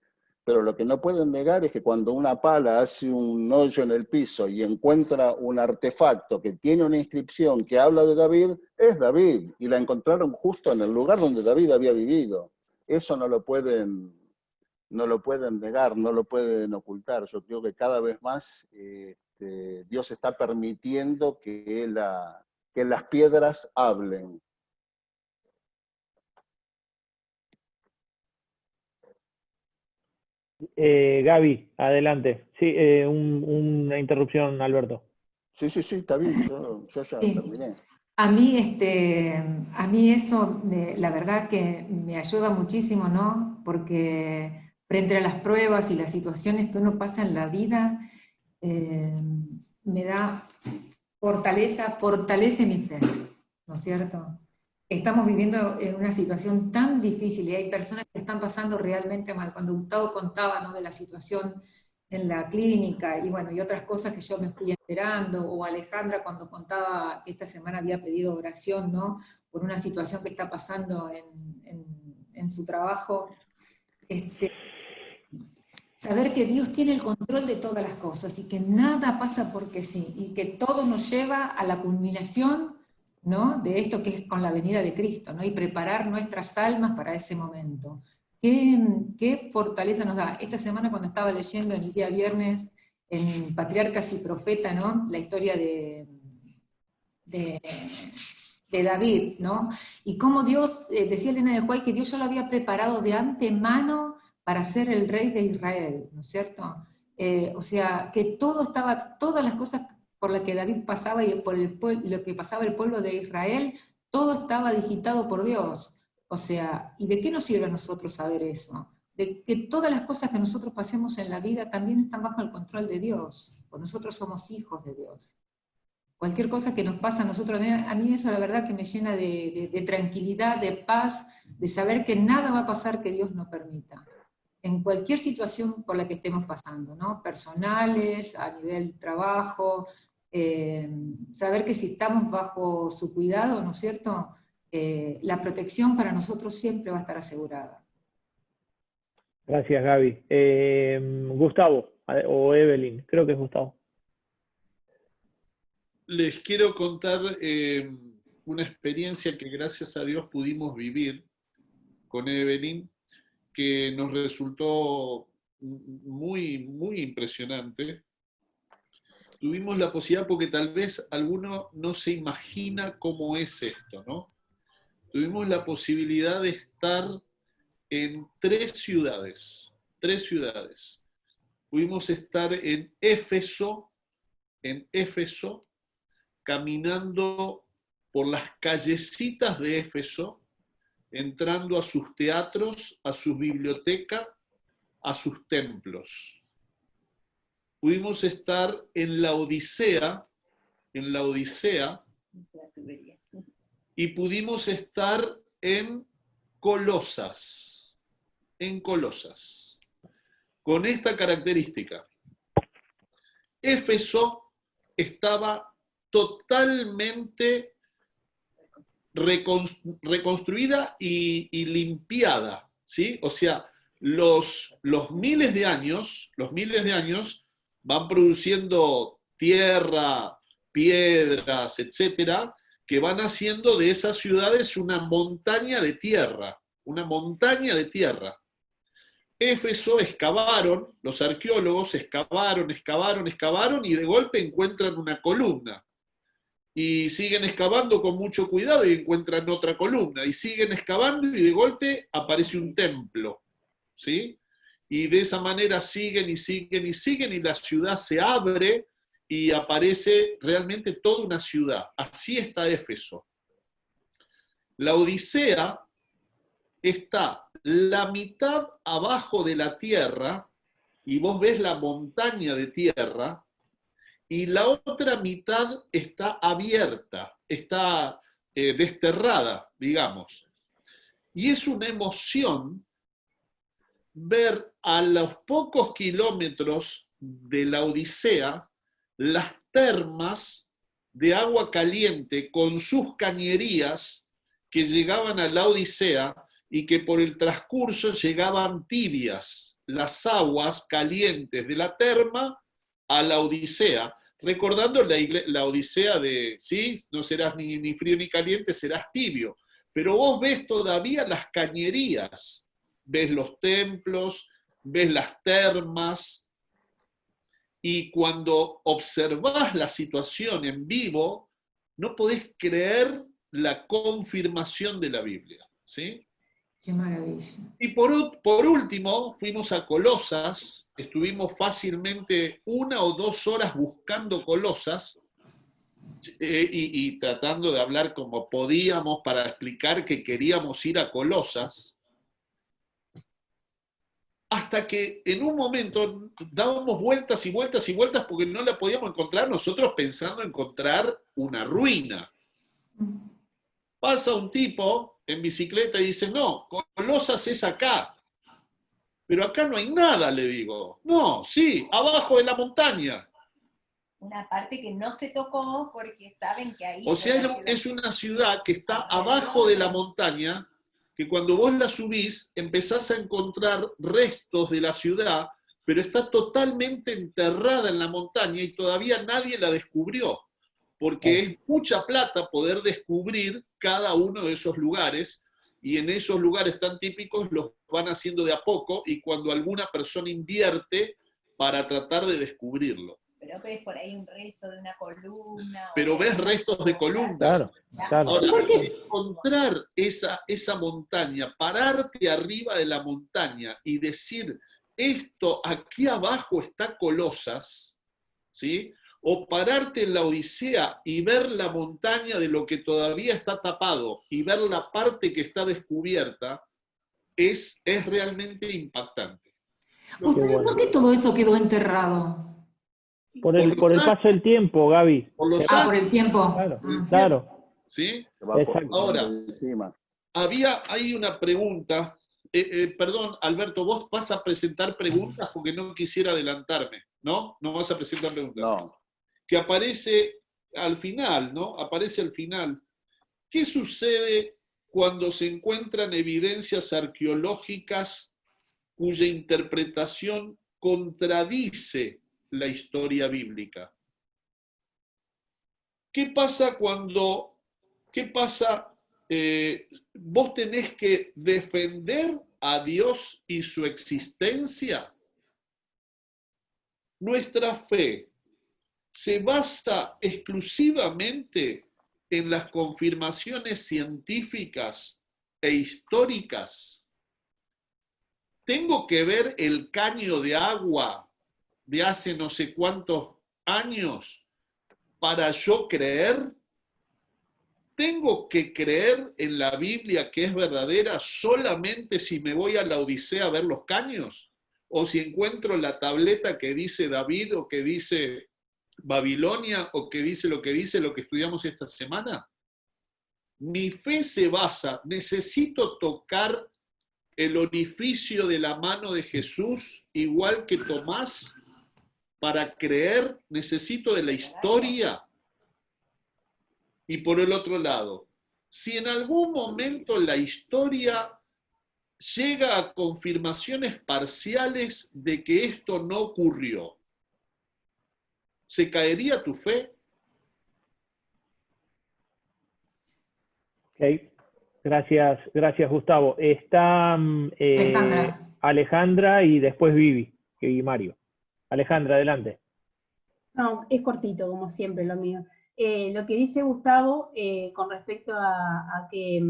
pero lo que no pueden negar es que cuando una pala hace un hoyo en el piso y encuentra un artefacto que tiene una inscripción que habla de David, es David, y la encontraron justo en el lugar donde David había vivido. Eso no lo pueden negar, no lo pueden ocultar. Yo creo que cada vez más Dios está permitiendo que las piedras hablen. Gaby, adelante. Sí, una interrupción, Alberto. Sí, está bien, yo ya terminé. A mí eso, la verdad que me ayuda muchísimo, ¿no? Porque frente a las pruebas y las situaciones que uno pasa en la vida, me da fortalece mi fe, ¿no es cierto? Estamos viviendo en una situación tan difícil y hay personas que están pasando realmente mal. Cuando Gustavo contaba, ¿no?, de la situación en la clínica y bueno, y otras cosas que yo me fui enterando, o Alejandra cuando contaba que esta semana había pedido oración, ¿no?, por una situación que está pasando en su trabajo. Saber que Dios tiene el control de todas las cosas y que nada pasa porque sí, y que todo nos lleva a la culminación, ¿no?, de esto que es con la venida de Cristo, ¿no?, y preparar nuestras almas para ese momento. ¿Qué fortaleza nos da? Esta semana cuando estaba leyendo en el día viernes en Patriarcas y Profeta, ¿no?, la historia de David, ¿no?, y cómo Dios, decía Elena de White, que Dios ya lo había preparado de antemano para ser el rey de Israel, ¿no es cierto? O sea, que todas las cosas por las que David pasaba y por lo que pasaba el pueblo de Israel, todo estaba digitado por Dios. O sea, ¿y de qué nos sirve a nosotros saber eso? De que todas las cosas que nosotros pasemos en la vida también están bajo el control de Dios, porque nosotros somos hijos de Dios. Cualquier cosa que nos pasa a nosotros, a mí eso la verdad que me llena de tranquilidad, de paz, de saber que nada va a pasar que Dios no permita, en cualquier situación por la que estemos pasando, ¿no? Personales, a nivel trabajo, saber que si estamos bajo su cuidado, ¿no es cierto?, la protección para nosotros siempre va a estar asegurada. Gracias, Gaby. Gustavo, o Evelyn, creo que es Gustavo. Les quiero contar una experiencia que gracias a Dios pudimos vivir con Evelyn, que nos resultó muy, muy impresionante. Tuvimos la posibilidad, porque tal vez alguno no se imagina cómo es esto, ¿no? Tuvimos la posibilidad de estar en 3 ciudades. Pudimos estar en Éfeso, caminando por las callecitas de Éfeso, entrando a sus teatros, a sus bibliotecas, a sus templos. Pudimos estar en la Odisea, y pudimos estar en Colosas, con esta característica. Éfeso estaba totalmente reconstruida y limpiada, ¿sí? O sea, los miles de años van produciendo tierra, piedras, etcétera, que van haciendo de esas ciudades una montaña de tierra. Éfeso excavaron, los arqueólogos excavaron, y de golpe encuentran una columna. Y siguen excavando con mucho cuidado y encuentran otra columna. Y siguen excavando y de golpe aparece un templo, ¿sí? Y de esa manera siguen y la ciudad se abre y aparece realmente toda una ciudad. Así está Éfeso. La Odisea está la mitad abajo de la tierra, y vos ves la montaña de tierra, y la otra mitad está abierta, está desterrada, digamos. Y es una emoción ver a los pocos kilómetros de la Odisea las termas de agua caliente con sus cañerías que llegaban a la Odisea y que por el transcurso llegaban tibias, las aguas calientes de la terma a la Odisea, recordando la Odisea de, sí, no serás ni frío ni caliente, serás tibio. Pero vos ves todavía las cañerías, ves los templos, ves las termas, y cuando observás la situación en vivo, no podés creer la confirmación de la Biblia, ¿sí? Qué maravilla. Y por último, fuimos a Colosas, estuvimos fácilmente 1 o 2 horas buscando Colosas, y tratando de hablar como podíamos para explicar que queríamos ir a Colosas, hasta que en un momento dábamos vueltas y vueltas y vueltas porque no la podíamos encontrar, nosotros pensando encontrar una ruina. Pasa un tipo en bicicleta y dice, no, Colosas es acá. Pero acá no hay nada, le digo. No, sí, abajo de la montaña. Una parte que no se tocó porque saben que ahí... O sea, es una ciudad que está abajo de la montaña, que cuando vos la subís, empezás a encontrar restos de la ciudad, pero está totalmente enterrada en la montaña y todavía nadie la descubrió, porque es mucha plata poder descubrir cada uno de esos lugares, y en esos lugares tan típicos los van haciendo de a poco, y cuando alguna persona invierte para tratar de descubrirlo. Pero ves por ahí un resto de una columna. Pero ves restos de columnas. Claro, claro. Ahora, encontrar esa montaña, pararte arriba de la montaña y decir, esto aquí abajo está Colosas, ¿sí? O pararte en la Odisea y ver la montaña de lo que todavía está tapado y ver la parte que está descubierta, es realmente impactante. ¿Por qué todo eso quedó enterrado? Por el paso del tiempo, Gaby. Por los por el tiempo. Claro. ¿Sí? Se va Exacto. Ahora, encima. hay una pregunta, perdón, Alberto, vos vas a presentar preguntas porque no quisiera adelantarme, ¿no? No vas a presentar preguntas. No. Que aparece al final, ¿no? Aparece al final. ¿Qué sucede cuando se encuentran evidencias arqueológicas cuya interpretación contradice la historia bíblica? ¿Qué pasa vos tenés que defender a Dios y su existencia? Nuestra fe se basa exclusivamente en las confirmaciones científicas e históricas. ¿Tengo que ver el caño de agua de hace no sé cuántos años para yo creer? ¿Tengo que creer en la Biblia que es verdadera solamente si me voy a la Odisea a ver los caños? ¿O si encuentro la tableta que dice David o que dice Babilonia o que dice lo que estudiamos esta semana? Mi fe se basa, necesito tocar el orificio de la mano de Jesús igual que Tomás para creer, necesito de la historia. Y por el otro lado, si en algún momento la historia llega a confirmaciones parciales de que esto no ocurrió, ¿se caería tu fe? Ok, gracias Gustavo. Está Alejandra y después Vivi y Mario. Alejandra, adelante. No, es cortito, como siempre, lo mío. Lo que dice Gustavo con respecto a que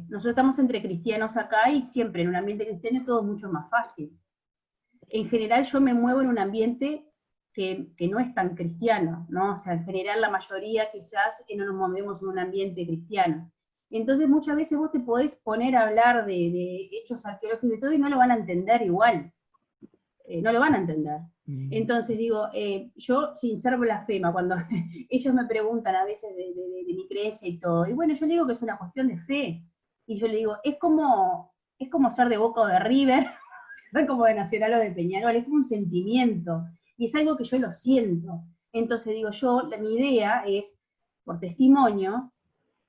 nosotros estamos entre cristianos acá y siempre en un ambiente cristiano todo es mucho más fácil. En general yo me muevo en un ambiente que no es tan cristiano, ¿no? O sea, en general la mayoría quizás no nos movemos en un ambiente cristiano. Entonces muchas veces vos te podés poner a hablar de hechos arqueológicos y todo y no lo van a entender igual. No lo van a entender. Entonces digo, yo sin ser blasfema, cuando ellos me preguntan a veces de mi creencia y todo, y bueno, yo le digo que es una cuestión de fe, y yo le digo, es como ser de Boca o de River, ser como de Nacional o de Peñarol, es como un sentimiento, y es algo que yo lo siento. Entonces digo, mi idea es, por testimonio,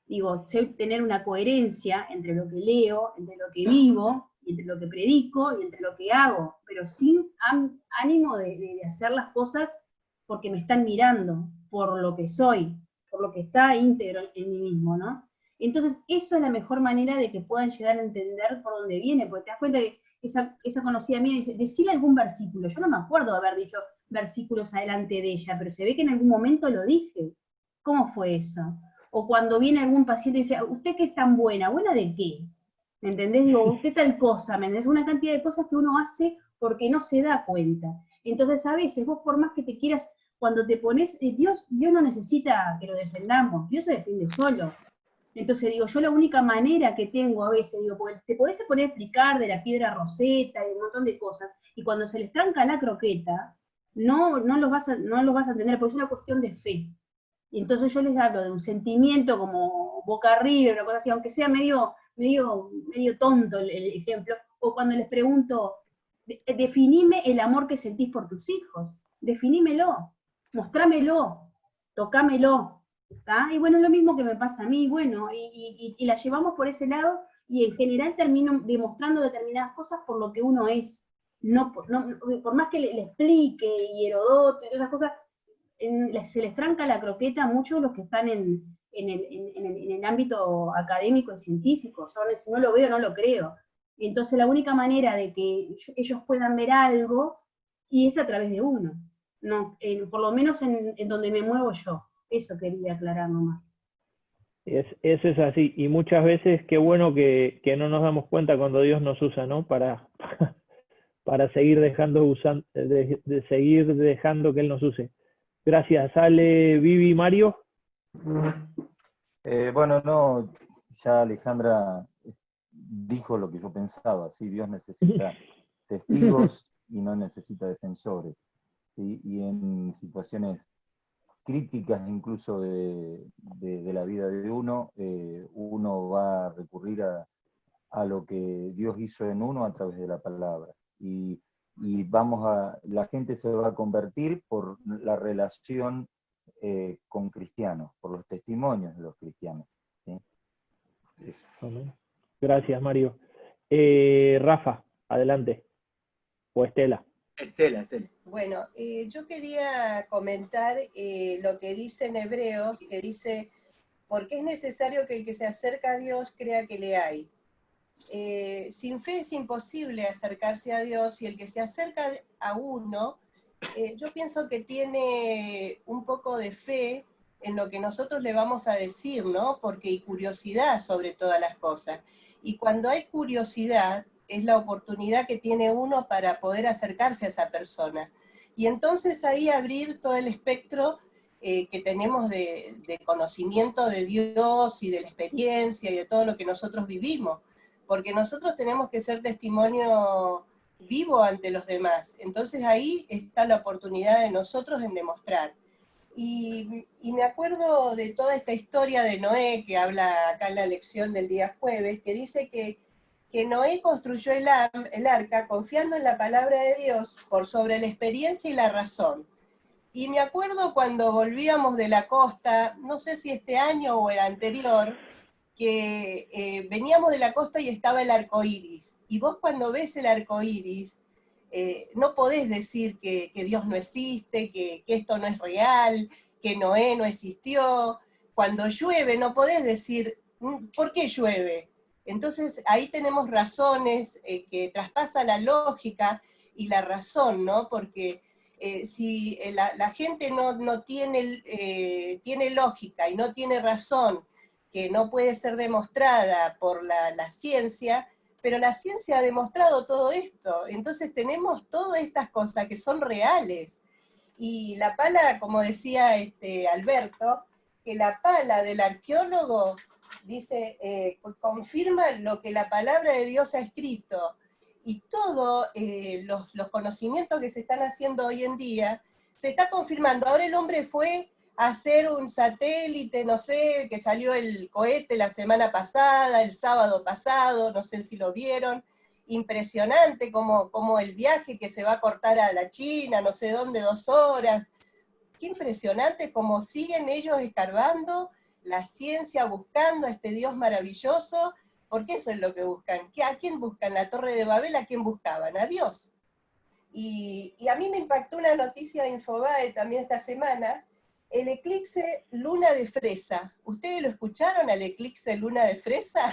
digo, tener una coherencia entre lo que leo, entre lo que vivo, entre lo que predico y entre lo que hago, pero sin ánimo de hacer las cosas porque me están mirando, por lo que soy, por lo que está íntegro en mí mismo, ¿no? Entonces, eso es la mejor manera de que puedan llegar a entender por dónde viene, porque te das cuenta que esa conocida mía dice, decile algún versículo, yo no me acuerdo de haber dicho versículos adelante de ella, pero se ve que en algún momento lo dije. ¿Cómo fue eso? O cuando viene algún paciente y dice, ¿usted qué es tan buena? ¿Buena de qué? ¿Me entendés? Digo, usted tal cosa, ¿me entendés? Una cantidad de cosas que uno hace porque no se da cuenta. Entonces, a veces, vos por más que te quieras, cuando te pones, Dios no necesita que lo defendamos, Dios se defiende solo. Entonces, digo, yo la única manera que tengo a veces, digo, porque te podés poner a explicar de la piedra Rosetta y un montón de cosas, y cuando se les tranca la croqueta, no los vas a entender, porque es una cuestión de fe. Y entonces yo les hablo de un sentimiento como Boca River, una cosa así, aunque sea medio tonto el ejemplo, o cuando les pregunto, definime el amor que sentís por tus hijos, definímelo, mostrámelo, tocámelo, ¿tá? Y bueno, es lo mismo que me pasa a mí, bueno, y la llevamos por ese lado, y en general termino demostrando determinadas cosas por lo que uno es, por más que le explique, y Herodoto, y todas esas cosas, se les tranca la croqueta a muchos los que están en el ámbito académico y científico. Yo si no lo veo, no lo creo. Entonces la única manera de que ellos puedan ver algo y es a través de uno, no, por lo menos en donde me muevo yo. Eso quería aclarar nomás. Eso es así, y muchas veces qué bueno que no nos damos cuenta cuando Dios nos usa, ¿no? Para seguir seguir dejando que Él nos use. Gracias. ¿Sale Vivi y Mario? Bueno, no, ya Alejandra dijo lo que yo pensaba, ¿sí? Dios necesita testigos y no necesita defensores, ¿sí? Y en situaciones críticas incluso de la vida de uno, uno va a recurrir a lo que Dios hizo en uno a través de la palabra. Y la gente se va a convertir por la relación con cristianos, por los testimonios de los cristianos. ¿Sí? Amén. Gracias, Mario. Rafa, adelante. O Estela. Estela. Bueno, yo quería comentar lo que dice en Hebreos, que dice, porque es necesario que el que se acerca a Dios crea que le hay. Sin fe es imposible acercarse a Dios, y el que se acerca a uno, yo pienso que tiene un poco de fe en lo que nosotros le vamos a decir, ¿no? Porque hay curiosidad sobre todas las cosas. Y cuando hay curiosidad, es la oportunidad que tiene uno para poder acercarse a esa persona. Y entonces ahí abrir todo el espectro que tenemos de conocimiento de Dios y de la experiencia y de todo lo que nosotros vivimos. Porque nosotros tenemos que ser testimonio vivo ante los demás. Entonces ahí está la oportunidad de nosotros en demostrar. Y me acuerdo de toda esta historia de Noé, que habla acá en la lección del día jueves, que dice que Noé construyó el arca confiando en la palabra de Dios por sobre la experiencia y la razón. Y me acuerdo cuando volvíamos de la costa, no sé si este año o el anterior, que veníamos de la costa y estaba el arco iris. Y vos cuando ves el arco iris, no podés decir que Dios no existe, que esto no es real, que Noé no existió. Cuando llueve no podés decir, ¿por qué llueve? Entonces ahí tenemos razones que traspasan la lógica y la razón, ¿no? Porque si la gente no tiene lógica y no tiene razón, que no puede ser demostrada por la ciencia, pero la ciencia ha demostrado todo esto. Entonces tenemos todas estas cosas que son reales. Y la pala, como decía Alberto, que la pala del arqueólogo dice, confirma lo que la palabra de Dios ha escrito. Y todos los conocimientos que se están haciendo hoy en día, se está confirmando. Ahora el hombre fue a hacer un satélite, no sé, que salió el cohete la semana pasada, el sábado pasado, no sé si lo vieron. Impresionante como el viaje que se va a cortar a la China, no sé dónde, 2 horas. Qué impresionante cómo siguen ellos escarbando, la ciencia buscando a este Dios maravilloso, porque eso es lo que buscan. ¿A quién buscan? La Torre de Babel, ¿a quién buscaban? A Dios. Y a mí me impactó una noticia de Infobae también esta semana, el eclipse luna de fresa. ¿Ustedes lo escucharon, al eclipse luna de fresa?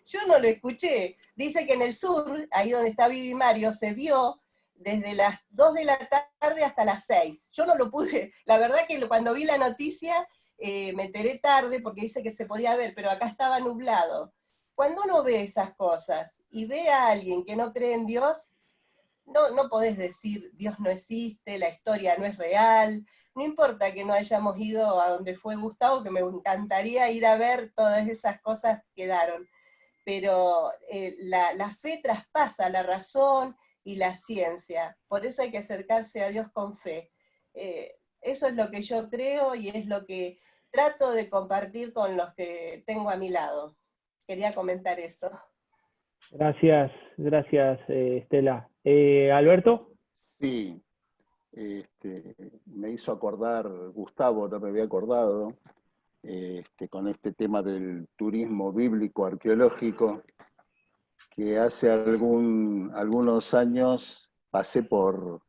Yo no lo escuché. Dice que en el sur, ahí donde está Vivi Mario, se vio desde las 2 de la tarde hasta las 6. Yo no lo pude, la verdad que cuando vi la noticia me enteré tarde porque dice que se podía ver, pero acá estaba nublado. Cuando uno ve esas cosas y ve a alguien que no cree en Dios, no podés decir Dios no existe, la historia no es real, no importa que no hayamos ido a donde fue Gustavo, que me encantaría ir a ver todas esas cosas que quedaron, pero la fe traspasa la razón y la ciencia, por eso hay que acercarse a Dios con fe. Eso es lo que yo creo y es lo que trato de compartir con los que tengo a mi lado. Quería comentar eso. Gracias, Estela. ¿Alberto? Sí, me hizo acordar, Gustavo, no me había acordado, con este tema del turismo bíblico arqueológico, que hace algunos años pasé por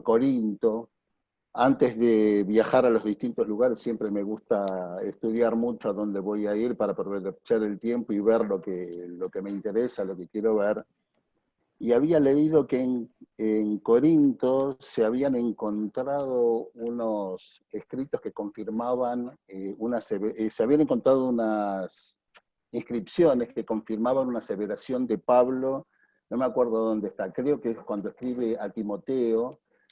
Corinto. Antes de viajar a los distintos lugares siempre me gusta estudiar mucho a dónde voy a ir para aprovechar el tiempo y ver lo que me interesa, lo que quiero ver. Y había leído que en Corinto se habían encontrado unos escritos que confirmaban, se habían encontrado unas inscripciones que confirmaban una aseveración de Pablo, no me acuerdo dónde está, creo que es cuando escribe a Timoteo,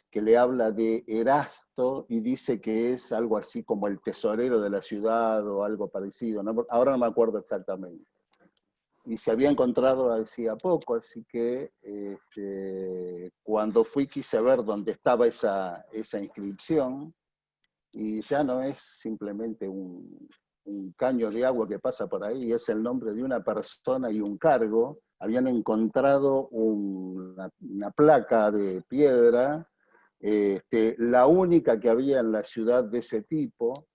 que le habla de Erasto y dice que es algo así como el tesorero de la ciudad o algo parecido, ¿no? Ahora no me acuerdo exactamente. Y se había encontrado hacía poco, así que cuando fui quise ver dónde estaba esa inscripción, y ya no es simplemente un caño de agua que pasa por ahí, es el nombre de una persona y un cargo. Habían encontrado una placa de piedra, la única que había en la ciudad de ese tipo,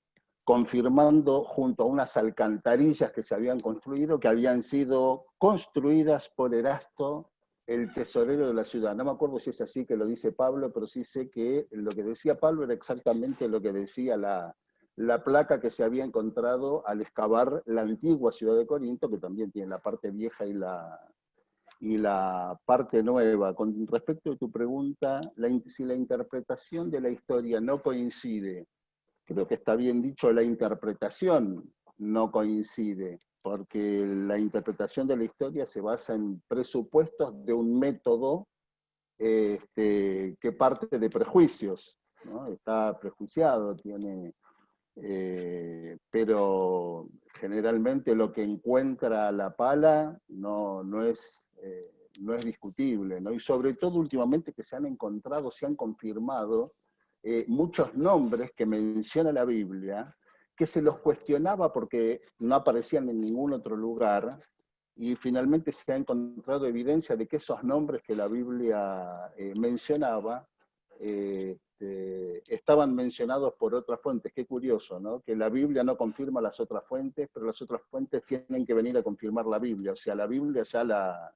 confirmando junto a unas alcantarillas que se habían construido, que habían sido construidas por Erasto, el tesorero de la ciudad. No me acuerdo si es así que lo dice Pablo, pero sí sé que lo que decía Pablo era exactamente lo que decía la placa que se había encontrado al excavar la antigua ciudad de Corinto, que también tiene la parte vieja y la parte nueva. Con respecto a tu pregunta, si la interpretación de la historia no coincide, creo que está bien dicho, la interpretación no coincide, porque la interpretación de la historia se basa en presupuestos de un método que parte de prejuicios, ¿no? Está prejuiciado, pero generalmente lo que encuentra la pala no es discutible, ¿no? Y sobre todo últimamente que se han encontrado, se han confirmado muchos nombres que menciona la Biblia, que se los cuestionaba porque no aparecían en ningún otro lugar, y finalmente se ha encontrado evidencia de que esos nombres que la Biblia mencionaba estaban mencionados por otras fuentes. Qué curioso, ¿no? Que la Biblia no confirma las otras fuentes, pero las otras fuentes tienen que venir a confirmar la Biblia. O sea, la Biblia ya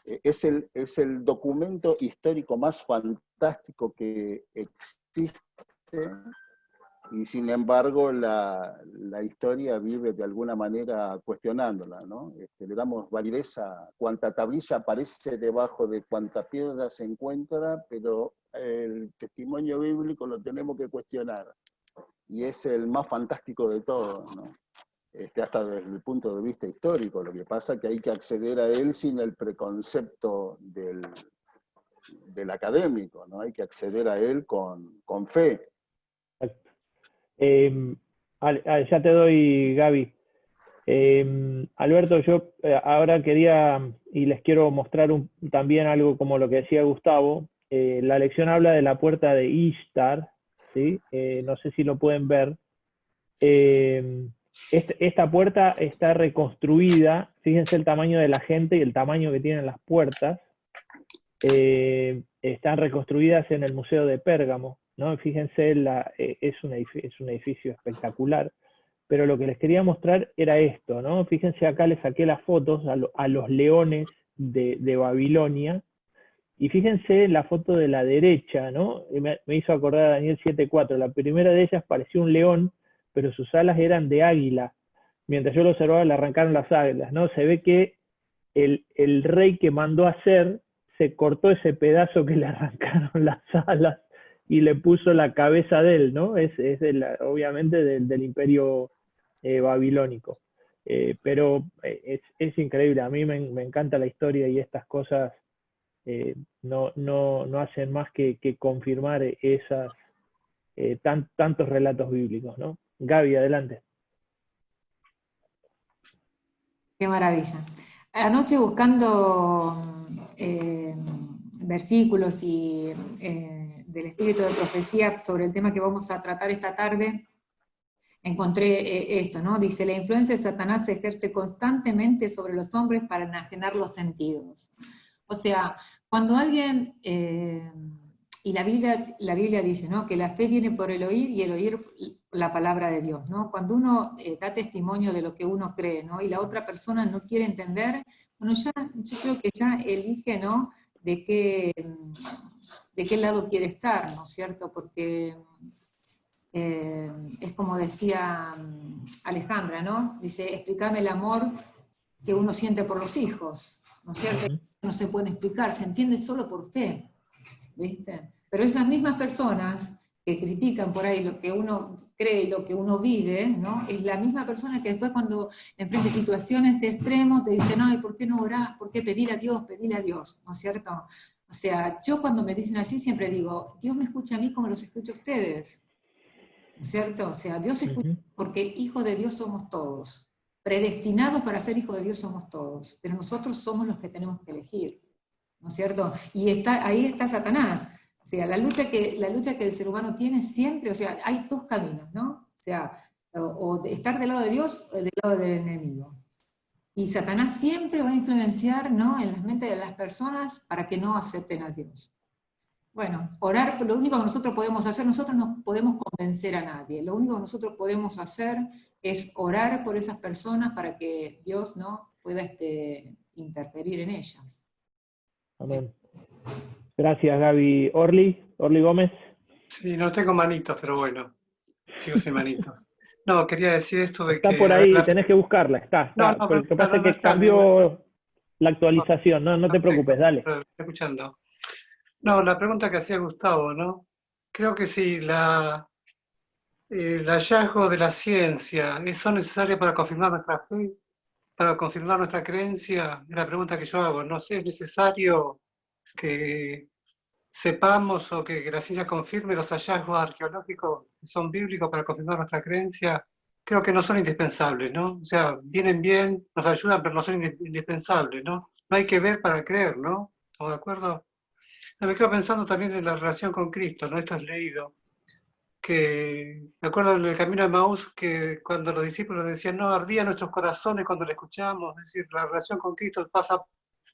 es el documento histórico más fantástico que existe, y sin embargo la historia vive de alguna manera cuestionándola, ¿no? Le damos validez a cuánta tablilla aparece debajo de cuánta piedra se encuentra, pero el testimonio bíblico lo tenemos que cuestionar, y es el más fantástico de todos, ¿no? Hasta desde el punto de vista histórico. Lo que pasa es que hay que acceder a él sin el preconcepto del académico, ¿no? Hay que acceder a él con fe. Ya te doy, Gaby. Alberto, yo ahora quería, y les quiero mostrar también algo como lo que decía Gustavo. La lección habla de la puerta de Ishtar, ¿sí? No sé si lo pueden ver. Esta puerta está reconstruida, fíjense el tamaño de la gente y el tamaño que tienen las puertas. Están reconstruidas en el Museo de Pérgamo, ¿no? Fíjense, es un edificio espectacular, pero lo que les quería mostrar era esto, ¿no? Fíjense, acá les saqué las fotos a los leones de Babilonia, y fíjense la foto de la derecha, ¿no? Me hizo acordar a Daniel 7:4, la primera de ellas parecía un león, pero sus alas eran de águila. Mientras yo lo observaba, le arrancaron las alas, ¿no? Se ve que el rey que mandó a hacer se cortó ese pedazo que le arrancaron las alas y le puso la cabeza de él, ¿no? Es obviamente del imperio babilónico. Pero es increíble, a mí me encanta la historia, y estas cosas no hacen más que confirmar tantos relatos bíblicos, ¿no? Gaby, adelante. Qué maravilla. Anoche buscando versículos y del espíritu de profecía sobre el tema que vamos a tratar esta tarde, encontré esto, ¿no? Dice, la influencia de Satanás se ejerce constantemente sobre los hombres para enajenar los sentidos. O sea, cuando alguien, y la Biblia dice, ¿no? Que la fe viene por el oír, y el oír la palabra de Dios, ¿no? Cuando uno da testimonio de lo que uno cree, ¿no? Y la otra persona no quiere entender, bueno, yo creo que ya elige, ¿no? De qué lado quiere estar, ¿no es cierto? Porque es como decía Alejandra, ¿no? Dice, explícame el amor que uno siente por los hijos, ¿no es cierto? No se puede explicar, se entiende solo por fe, ¿viste? Pero esas mismas personas que critican por ahí lo que uno cree y lo que uno vive, ¿no? Es la misma persona que después cuando enfrente situaciones de extremo te dice, no, ¿y por qué no orás? ¿Por qué pedir a Dios? Pedir a Dios, ¿no es cierto? O sea, yo cuando me dicen así siempre digo, Dios me escucha a mí como los escucha a ustedes, ¿no es cierto? O sea, Dios escucha porque hijos de Dios somos todos, predestinados para ser hijos de Dios somos todos, pero nosotros somos los que tenemos que elegir, ¿no es cierto? Y ahí está Satanás, O sea, la lucha que el ser humano tiene siempre, o sea, hay dos caminos, ¿no? O sea, o de estar del lado de Dios o del lado del enemigo. Y Satanás siempre va a influenciar, ¿no?, en las mentes de las personas para que no acepten a Dios. Bueno, orar, lo único que nosotros podemos hacer, nosotros no podemos convencer a nadie, lo único que nosotros podemos hacer es orar por esas personas para que Dios, ¿no?, pueda interferir en ellas. Amén. Gracias, Gaby. Orly Gómez. Sí, no tengo manitos, pero bueno, sigo sin manitos. No, quería decir esto de Está que... por a ver, ahí, tenés que buscarla, está. No, Pero lo que pasa es no que está, cambió la actualización, no te perfecto, preocupes, dale. pero estoy escuchando. No, la pregunta que hacía Gustavo, ¿no? Creo que sí, el hallazgo de la ciencia, ¿son necesarios para confirmar nuestra fe? ¿Para confirmar nuestra creencia? Es la pregunta que yo hago. No sé, ¿es necesario que sepamos o que la ciencia confirme los hallazgos arqueológicos que son bíblicos para confirmar nuestra creencia? Creo que no son indispensables, ¿no? O sea, vienen bien, nos ayudan, pero no son indispensables, ¿no? No hay que ver para creer, ¿no? ¿Estamos de acuerdo? Me quedo pensando también en la relación con Cristo, ¿no? Esto es leído, que me acuerdo en el camino de Maús que cuando los discípulos decían, no, ardían nuestros corazones cuando le escuchamos, es decir, la relación con Cristo pasa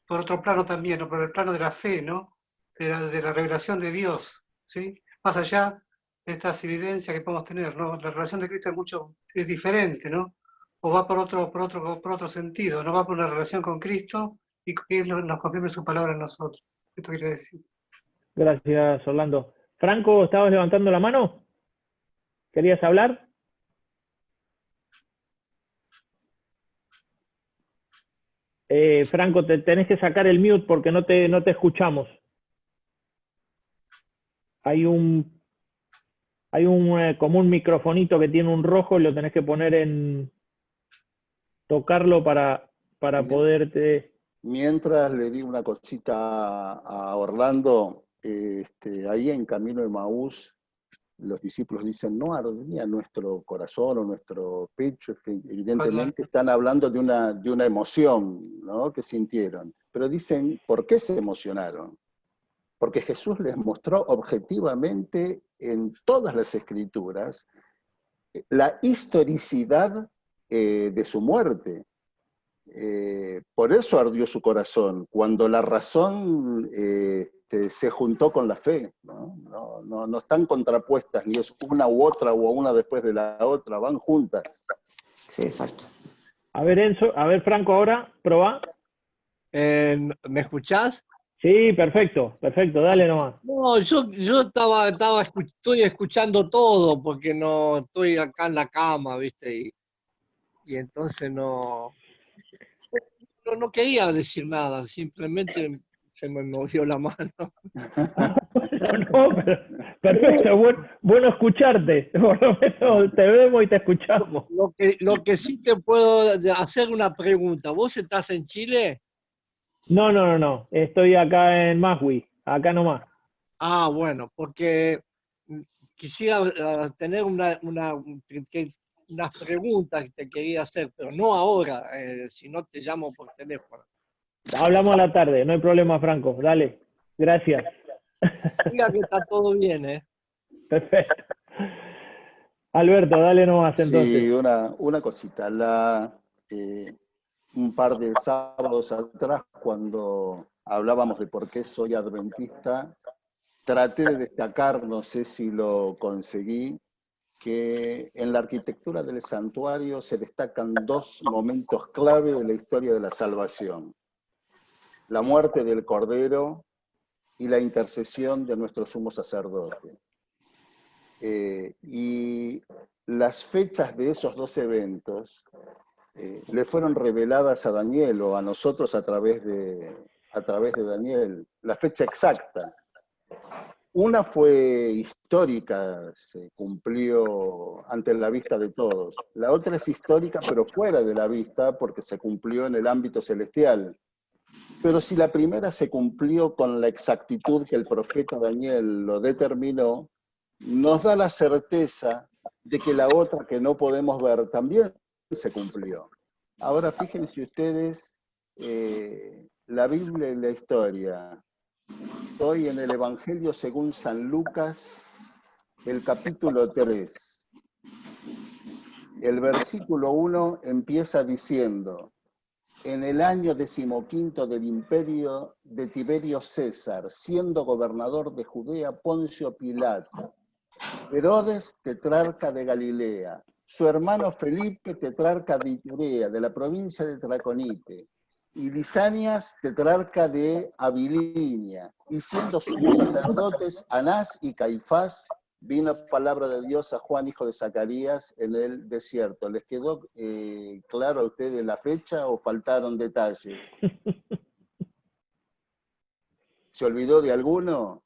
por otro plano también, ¿no? Por el plano de la fe, ¿no? De la revelación de Dios, ¿sí? Más allá de estas evidencias que podemos tener, ¿no? La relación de Cristo es diferente, ¿no? O va por otro sentido, no va por una relación con Cristo y que Él nos confirme su palabra en nosotros. Esto quiere decir. Gracias, Orlando. Franco, ¿estabas levantando la mano? ¿Querías hablar? Franco, tenés que sacar el mute porque no te escuchamos. Hay como un microfonito que tiene un rojo y lo tenés que poner en... tocarlo para poderte... Mientras le di una cosita a Orlando, ahí en Camino de Maús, los discípulos dicen, no ardía nuestro corazón o nuestro pecho, evidentemente están hablando de una emoción, ¿no?, que sintieron, pero dicen, ¿por qué se emocionaron? Porque Jesús les mostró objetivamente en todas las escrituras la historicidad de su muerte. Por eso ardió su corazón, cuando la razón se juntó con la fe, ¿no? No están contrapuestas, ni es una u otra o una después de la otra, van juntas. Sí, exacto. A ver, Enzo, a ver, Franco, ahora, probá. ¿Me escuchás? Sí, perfecto, dale nomás. No, yo estoy escuchando todo porque no estoy acá en la cama, ¿viste? Y entonces no quería decir nada, simplemente se me movió la mano. No, pero, perfecto, bueno escucharte, por lo menos te vemos y te escuchamos. Lo que sí te puedo hacer una pregunta, ¿vos estás en Chile? No, estoy acá en Maswi, acá nomás. Ah, bueno, porque quisiera tener unas preguntas que te quería hacer, pero no ahora, si no te llamo por teléfono. Hablamos a la tarde, no hay problema, Franco, dale, gracias. Diga que está todo bien, ¿eh? Perfecto. Alberto, dale nomás entonces. Sí, una cosita. Un par de sábados atrás, cuando hablábamos de por qué soy adventista, traté de destacar, no sé si lo conseguí, que en la arquitectura del santuario se destacan dos momentos clave de la historia de la salvación: la muerte del Cordero y la intercesión de nuestro sumo sacerdote. Y las fechas de esos dos eventos le fueron reveladas a Daniel o a nosotros a través de Daniel, la fecha exacta. Una fue histórica, se cumplió ante la vista de todos. La otra es histórica, pero fuera de la vista, porque se cumplió en el ámbito celestial. Pero si la primera se cumplió con la exactitud que el profeta Daniel lo determinó, nos da la certeza de que la otra que no podemos ver también se cumplió. Ahora fíjense ustedes, la Biblia y la historia Estoy en el Evangelio según San Lucas, el capítulo 3. El versículo 1 empieza diciendo: en el año 15 del imperio de Tiberio César, siendo gobernador de Judea Poncio Pilato, Herodes, tetrarca de Galilea, su hermano Felipe, tetrarca de Iturea, de la provincia de Traconite, y Lisanias, tetrarca de Abilinia, y siendo sumos sacerdotes Anás y Caifás, vino palabra de Dios a Juan, hijo de Zacarías, en el desierto. ¿Les quedó claro a ustedes la fecha o faltaron detalles? ¿Se olvidó de alguno?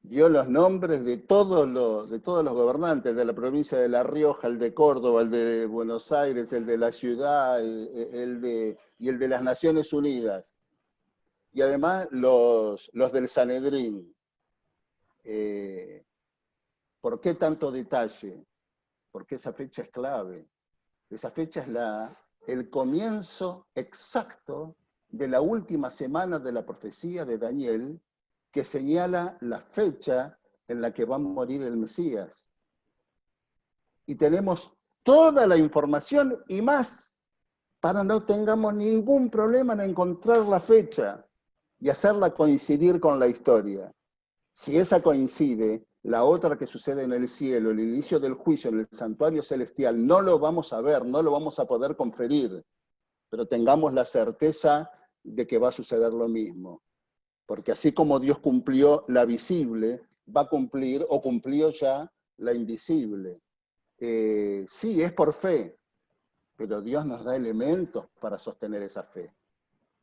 Dio los nombres de todos los gobernantes de la provincia de La Rioja, el de Córdoba, el de Buenos Aires, el de la ciudad, y el de las Naciones Unidas. Y además los del Sanedrín. ¿Por qué tanto detalle? Porque esa fecha es clave. Esa fecha es el comienzo exacto de la última semana de la profecía de Daniel, que señala la fecha en la que va a morir el Mesías. Y tenemos toda la información y más, para no tengamos ningún problema en encontrar la fecha y hacerla coincidir con la historia. Si esa coincide, la otra que sucede en el cielo, el inicio del juicio en el santuario celestial, no lo vamos a ver, no lo vamos a poder conferir, pero tengamos la certeza de que va a suceder lo mismo. Porque así como Dios cumplió la visible, va a cumplir o cumplió ya la invisible. Sí, es por fe, pero Dios nos da elementos para sostener esa fe.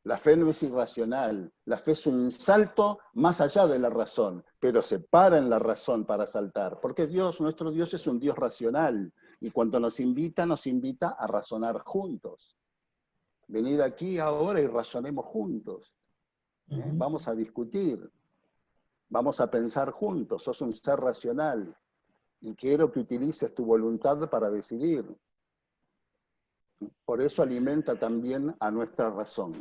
La fe no es irracional, la fe es un salto más allá de la razón, pero se para en la razón para saltar, porque nuestro Dios es un Dios racional, y cuando nos invita a razonar juntos. Venid aquí ahora y razonemos juntos. Vamos a discutir, vamos a pensar juntos, sos un ser racional, y quiero que utilices tu voluntad para decidir. Por eso alimenta también a nuestra razón.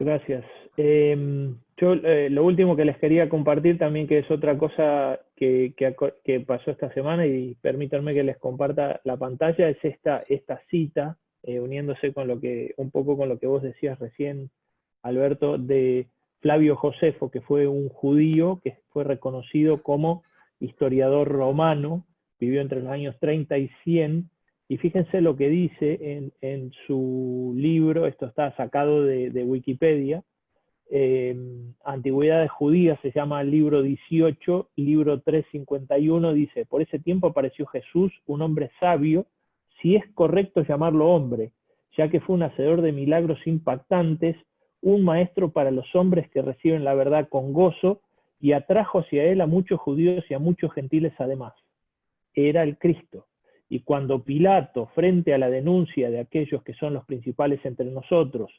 Gracias. Yo lo último que les quería compartir también, que es otra cosa que pasó esta semana, y permítanme que les comparta la pantalla, es esta cita, uniéndose con un poco con lo que vos decías recién, Alberto, de Flavio Josefo, que fue un judío que fue reconocido como historiador romano, vivió entre los años 30 y 100, y fíjense lo que dice en su libro. Esto está sacado de Wikipedia, Antigüedades Judías, se llama el libro 18, libro 351, dice: por ese tiempo apareció Jesús, un hombre sabio, si es correcto llamarlo hombre, ya que fue un hacedor de milagros impactantes, un maestro para los hombres que reciben la verdad con gozo, y atrajo hacia él a muchos judíos y a muchos gentiles además. Era el Cristo. Y cuando Pilato, frente a la denuncia de aquellos que son los principales entre nosotros,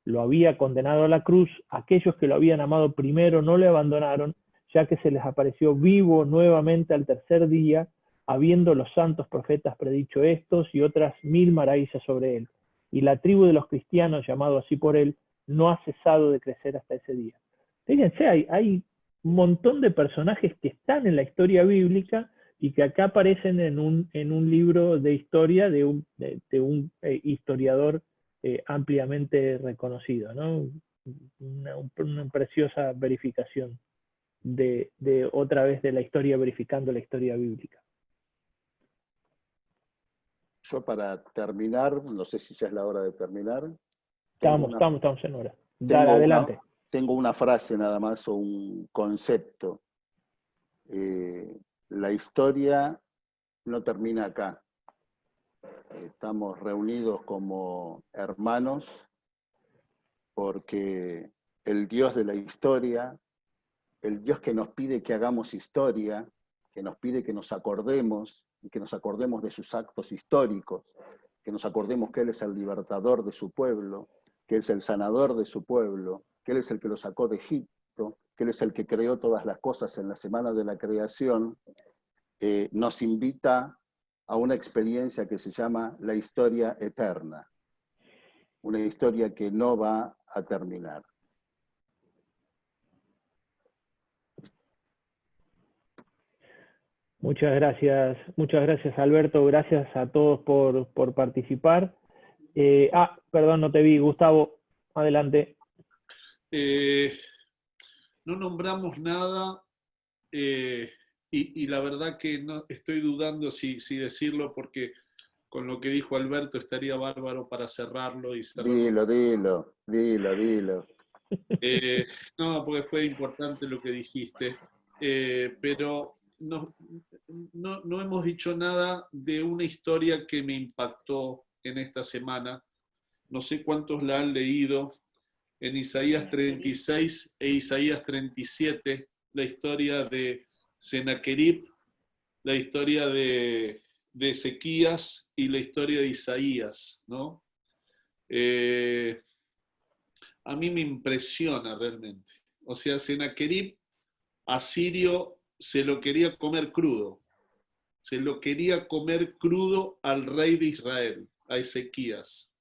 lo había condenado a la cruz, aquellos que lo habían amado primero no le abandonaron, ya que se les apareció vivo nuevamente al tercer día, habiendo los santos profetas predicho estos y otras 1000 maravillas sobre él. Y la tribu de los cristianos, llamado así por él, no ha cesado de crecer hasta ese día. Fíjense, hay un montón de personajes que están en la historia bíblica y que acá aparecen en un libro de historia de un historiador ampliamente reconocido, ¿no? Una preciosa verificación de otra vez de la historia, verificando la historia bíblica. Yo, para terminar, no sé si ya es la hora de terminar. Estamos en hora. Dale, adelante. Tengo una frase nada más, o un concepto. La historia no termina acá. Estamos reunidos como hermanos porque el Dios de la historia, el Dios que nos pide que hagamos historia, que nos pide que nos acordemos, y que nos acordemos de sus actos históricos, que nos acordemos que Él es el libertador de su pueblo, que es el sanador de su pueblo, que Él es el que lo sacó de Egipto, que Él es el que creó todas las cosas en la semana de la creación, nos invita a una experiencia que se llama la historia eterna, una historia que no va a terminar. Muchas gracias Alberto, gracias a todos por participar. Perdón, no te vi, Gustavo, adelante. No nombramos nada y la verdad que no estoy dudando si decirlo, porque con lo que dijo Alberto estaría bárbaro para cerrarlo y cerrarlo. Dilo. No, porque fue importante lo que dijiste, pero no hemos dicho nada de una historia que me impactó en esta semana. No sé cuántos la han leído. En Isaías 36 e Isaías 37, la historia de Sennacherib, la historia de Ezequías y la historia de Isaías, ¿no? A mí me impresiona realmente. O sea, Sennacherib, asirio, se lo quería comer crudo. Se lo quería comer crudo al rey de Israel, a Ezequías.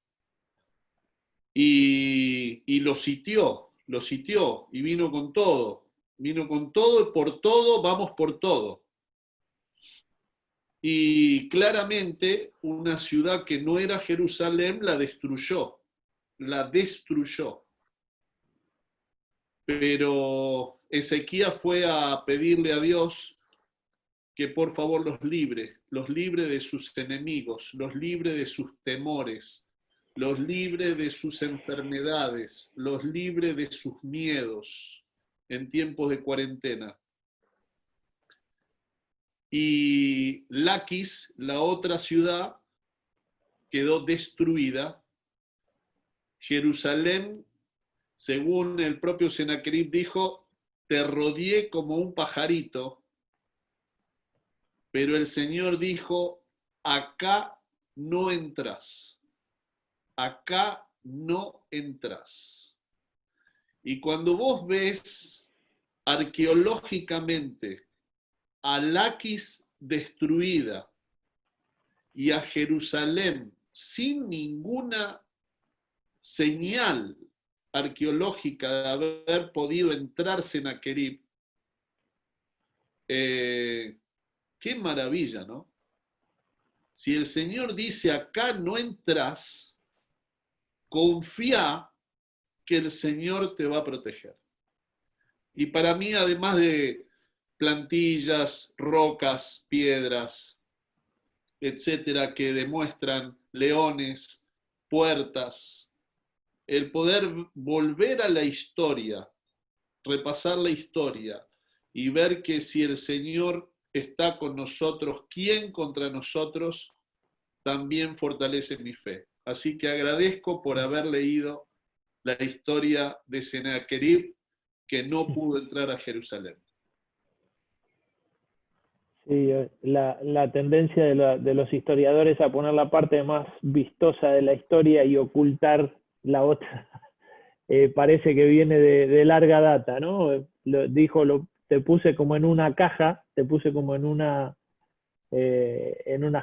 Y lo sitió y vino con todo y por todo, vamos por todo. Y claramente una ciudad que no era Jerusalén la destruyó. Pero Ezequías fue a pedirle a Dios que por favor los libre de sus enemigos, los libre de sus temores, los libre de sus enfermedades, los libre de sus miedos en tiempos de cuarentena. Y Laquis, la otra ciudad, quedó destruida. Jerusalén, según el propio Sennacherib dijo, te rodeé como un pajarito, pero el Señor dijo, acá no entras. Acá no entras. Y cuando vos ves arqueológicamente a Laquis destruida y a Jerusalén sin ninguna señal arqueológica de haber podido entrar Sennacherib, qué maravilla, ¿no? Si el Señor dice acá no entras, confía que el Señor te va a proteger. Y para mí, además de plantillas, rocas, piedras, etcétera, que demuestran leones, puertas, el poder volver a la historia, repasar la historia y ver que si el Señor está con nosotros, ¿quién contra nosotros? También fortalece mi fe. Así que agradezco por haber leído la historia de Sennacherib, que no pudo entrar a Jerusalén. Sí, la tendencia de los historiadores a poner la parte más vistosa de la historia y ocultar la otra parece que viene de larga data, ¿no? Te puse como en una caja, te puse como en una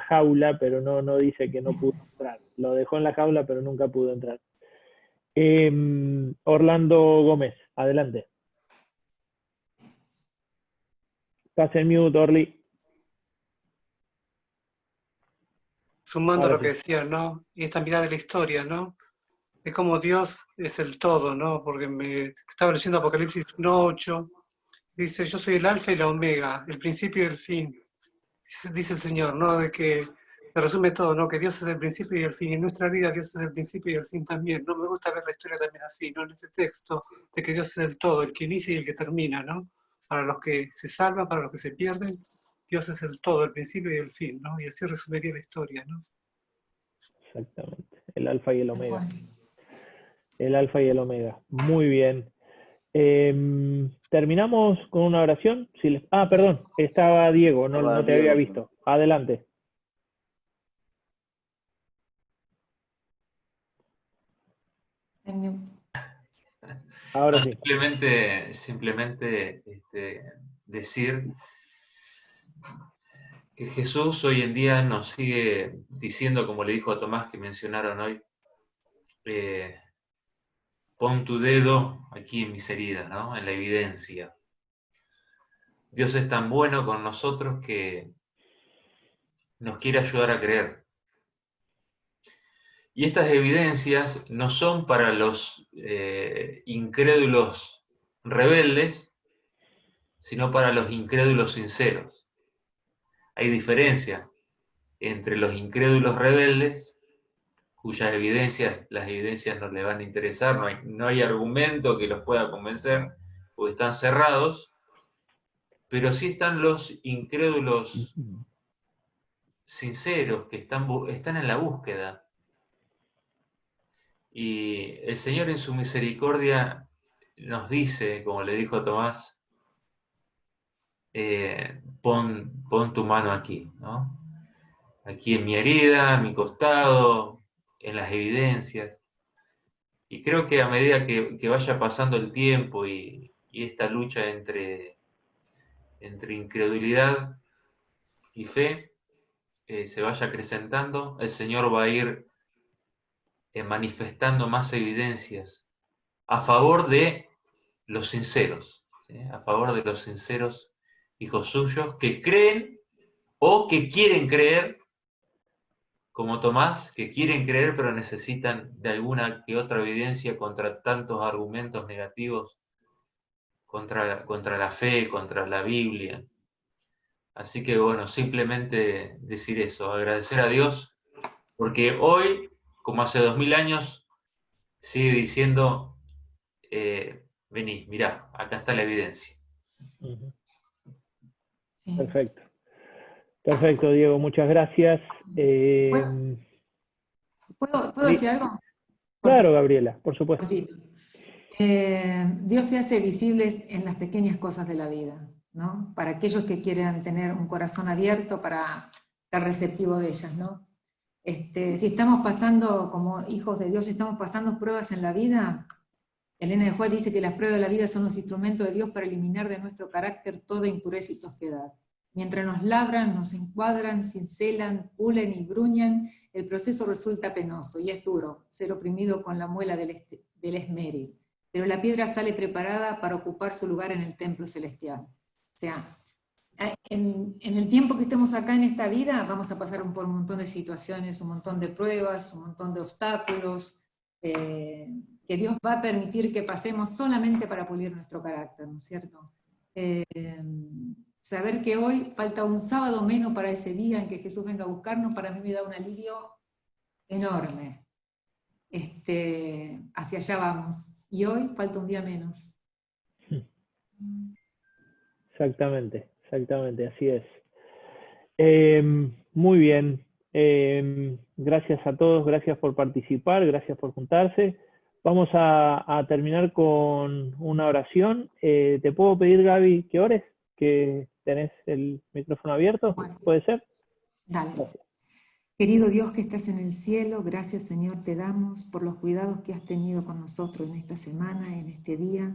jaula, pero no dice que no pudo entrar. Lo dejó en la jaula, pero nunca pudo entrar. Orlando Gómez, adelante. Estás en mute, Orly. Sumando Ahora lo que sí. decías, ¿no? Y esta mirada de la historia, ¿no? Es como Dios es el todo, ¿no? Porque me estaba leyendo Apocalipsis 1:8, dice, yo soy el alfa y la omega, el principio y el fin. Dice el Señor, ¿no? De que se resume todo, ¿no? Que Dios es el principio y el fin. Y en nuestra vida Dios es el principio y el fin también. No me gusta ver la historia también así, ¿no? En este texto, de que Dios es el todo, el que inicia y el que termina, ¿no? Para los que se salvan, para los que se pierden, Dios es el todo, el principio y el fin, ¿no? Y así resumiría la historia, ¿no? Exactamente, el alfa y el omega. El alfa y el omega. Muy bien. Terminamos con una oración. Perdón, estaba Diego, no te había visto. Adelante. Ahora sí. Simplemente decir que Jesús hoy en día nos sigue diciendo, como le dijo a Tomás que mencionaron hoy, pon tu dedo aquí en mis heridas, ¿no? En la evidencia. Dios es tan bueno con nosotros que nos quiere ayudar a creer. Y estas evidencias no son para los incrédulos rebeldes, sino para los incrédulos sinceros. Hay diferencia entre los incrédulos rebeldes, cuyas evidencias, las evidencias no les van a interesar, no hay argumento que los pueda convencer, porque están cerrados, pero sí están los incrédulos sinceros, que están en la búsqueda. Y el Señor en su misericordia nos dice, como le dijo a Tomás, pon tu mano aquí, ¿no? Aquí en mi herida, en mi costado, en las evidencias. Y creo que a medida que vaya pasando el tiempo y esta lucha entre incredulidad y fe se vaya acrecentando, el Señor va a ir manifestando más evidencias a favor de los sinceros, ¿sí? A favor de los sinceros hijos suyos que creen o que quieren creer, como Tomás, que quieren creer pero necesitan de alguna que otra evidencia contra tantos argumentos negativos contra la fe, contra la Biblia. Así que bueno, simplemente decir eso, agradecer a Dios, porque hoy, como hace 2000 años, sigue diciendo, vení, mirá, acá está la evidencia. Perfecto. Perfecto, Diego, muchas gracias. ¿Puedo decir algo? Claro, Gabriela, por supuesto. Dios se hace visible en las pequeñas cosas de la vida, ¿no? Para aquellos que quieran tener un corazón abierto para estar receptivo de ellas, ¿no? Si estamos pasando, como hijos de Dios, si estamos pasando pruebas en la vida, Elena de White dice que las pruebas de la vida son los instrumentos de Dios para eliminar de nuestro carácter toda impureza y tosquedad. Mientras nos labran, nos encuadran, cincelan, pulen y bruñan, el proceso resulta penoso y es duro, ser oprimido con la muela del esmeril. Pero la piedra sale preparada para ocupar su lugar en el templo celestial. O sea, en el tiempo que estemos acá en esta vida, vamos a pasar por un montón de situaciones, un montón de pruebas, un montón de obstáculos, que Dios va a permitir que pasemos solamente para pulir nuestro carácter, ¿no es cierto? Saber que hoy falta un sábado menos para ese día en que Jesús venga a buscarnos, para mí me da un alivio enorme. Hacia allá vamos. Y hoy falta un día menos. Exactamente, así es. Muy bien. Gracias a todos, gracias por participar, gracias por juntarse. Vamos a terminar con una oración. ¿Te puedo pedir, Gaby, que ores? Que tenés el micrófono abierto, bueno, ¿puede ser? Dale. Gracias. Querido Dios que estás en el cielo, gracias Señor te damos por los cuidados que has tenido con nosotros en esta semana, en este día.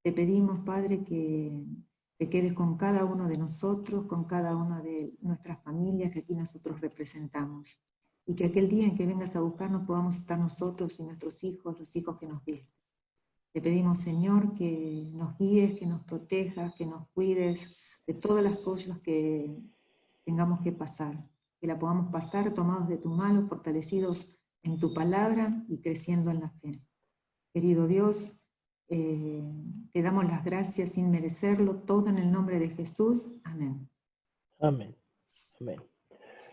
Te pedimos, Padre, que te quedes con cada uno de nosotros, con cada una de nuestras familias que aquí nosotros representamos. Y que aquel día en que vengas a buscarnos podamos estar nosotros y nuestros hijos, los hijos que nos diste. Te pedimos, Señor, que nos guíes, que nos protejas, que nos cuides de todas las cosas que tengamos que pasar. Que la podamos pasar tomados de tu mano, fortalecidos en tu palabra y creciendo en la fe. Querido Dios, te damos las gracias sin merecerlo, todo en el nombre de Jesús. Amén. Amén. Amén.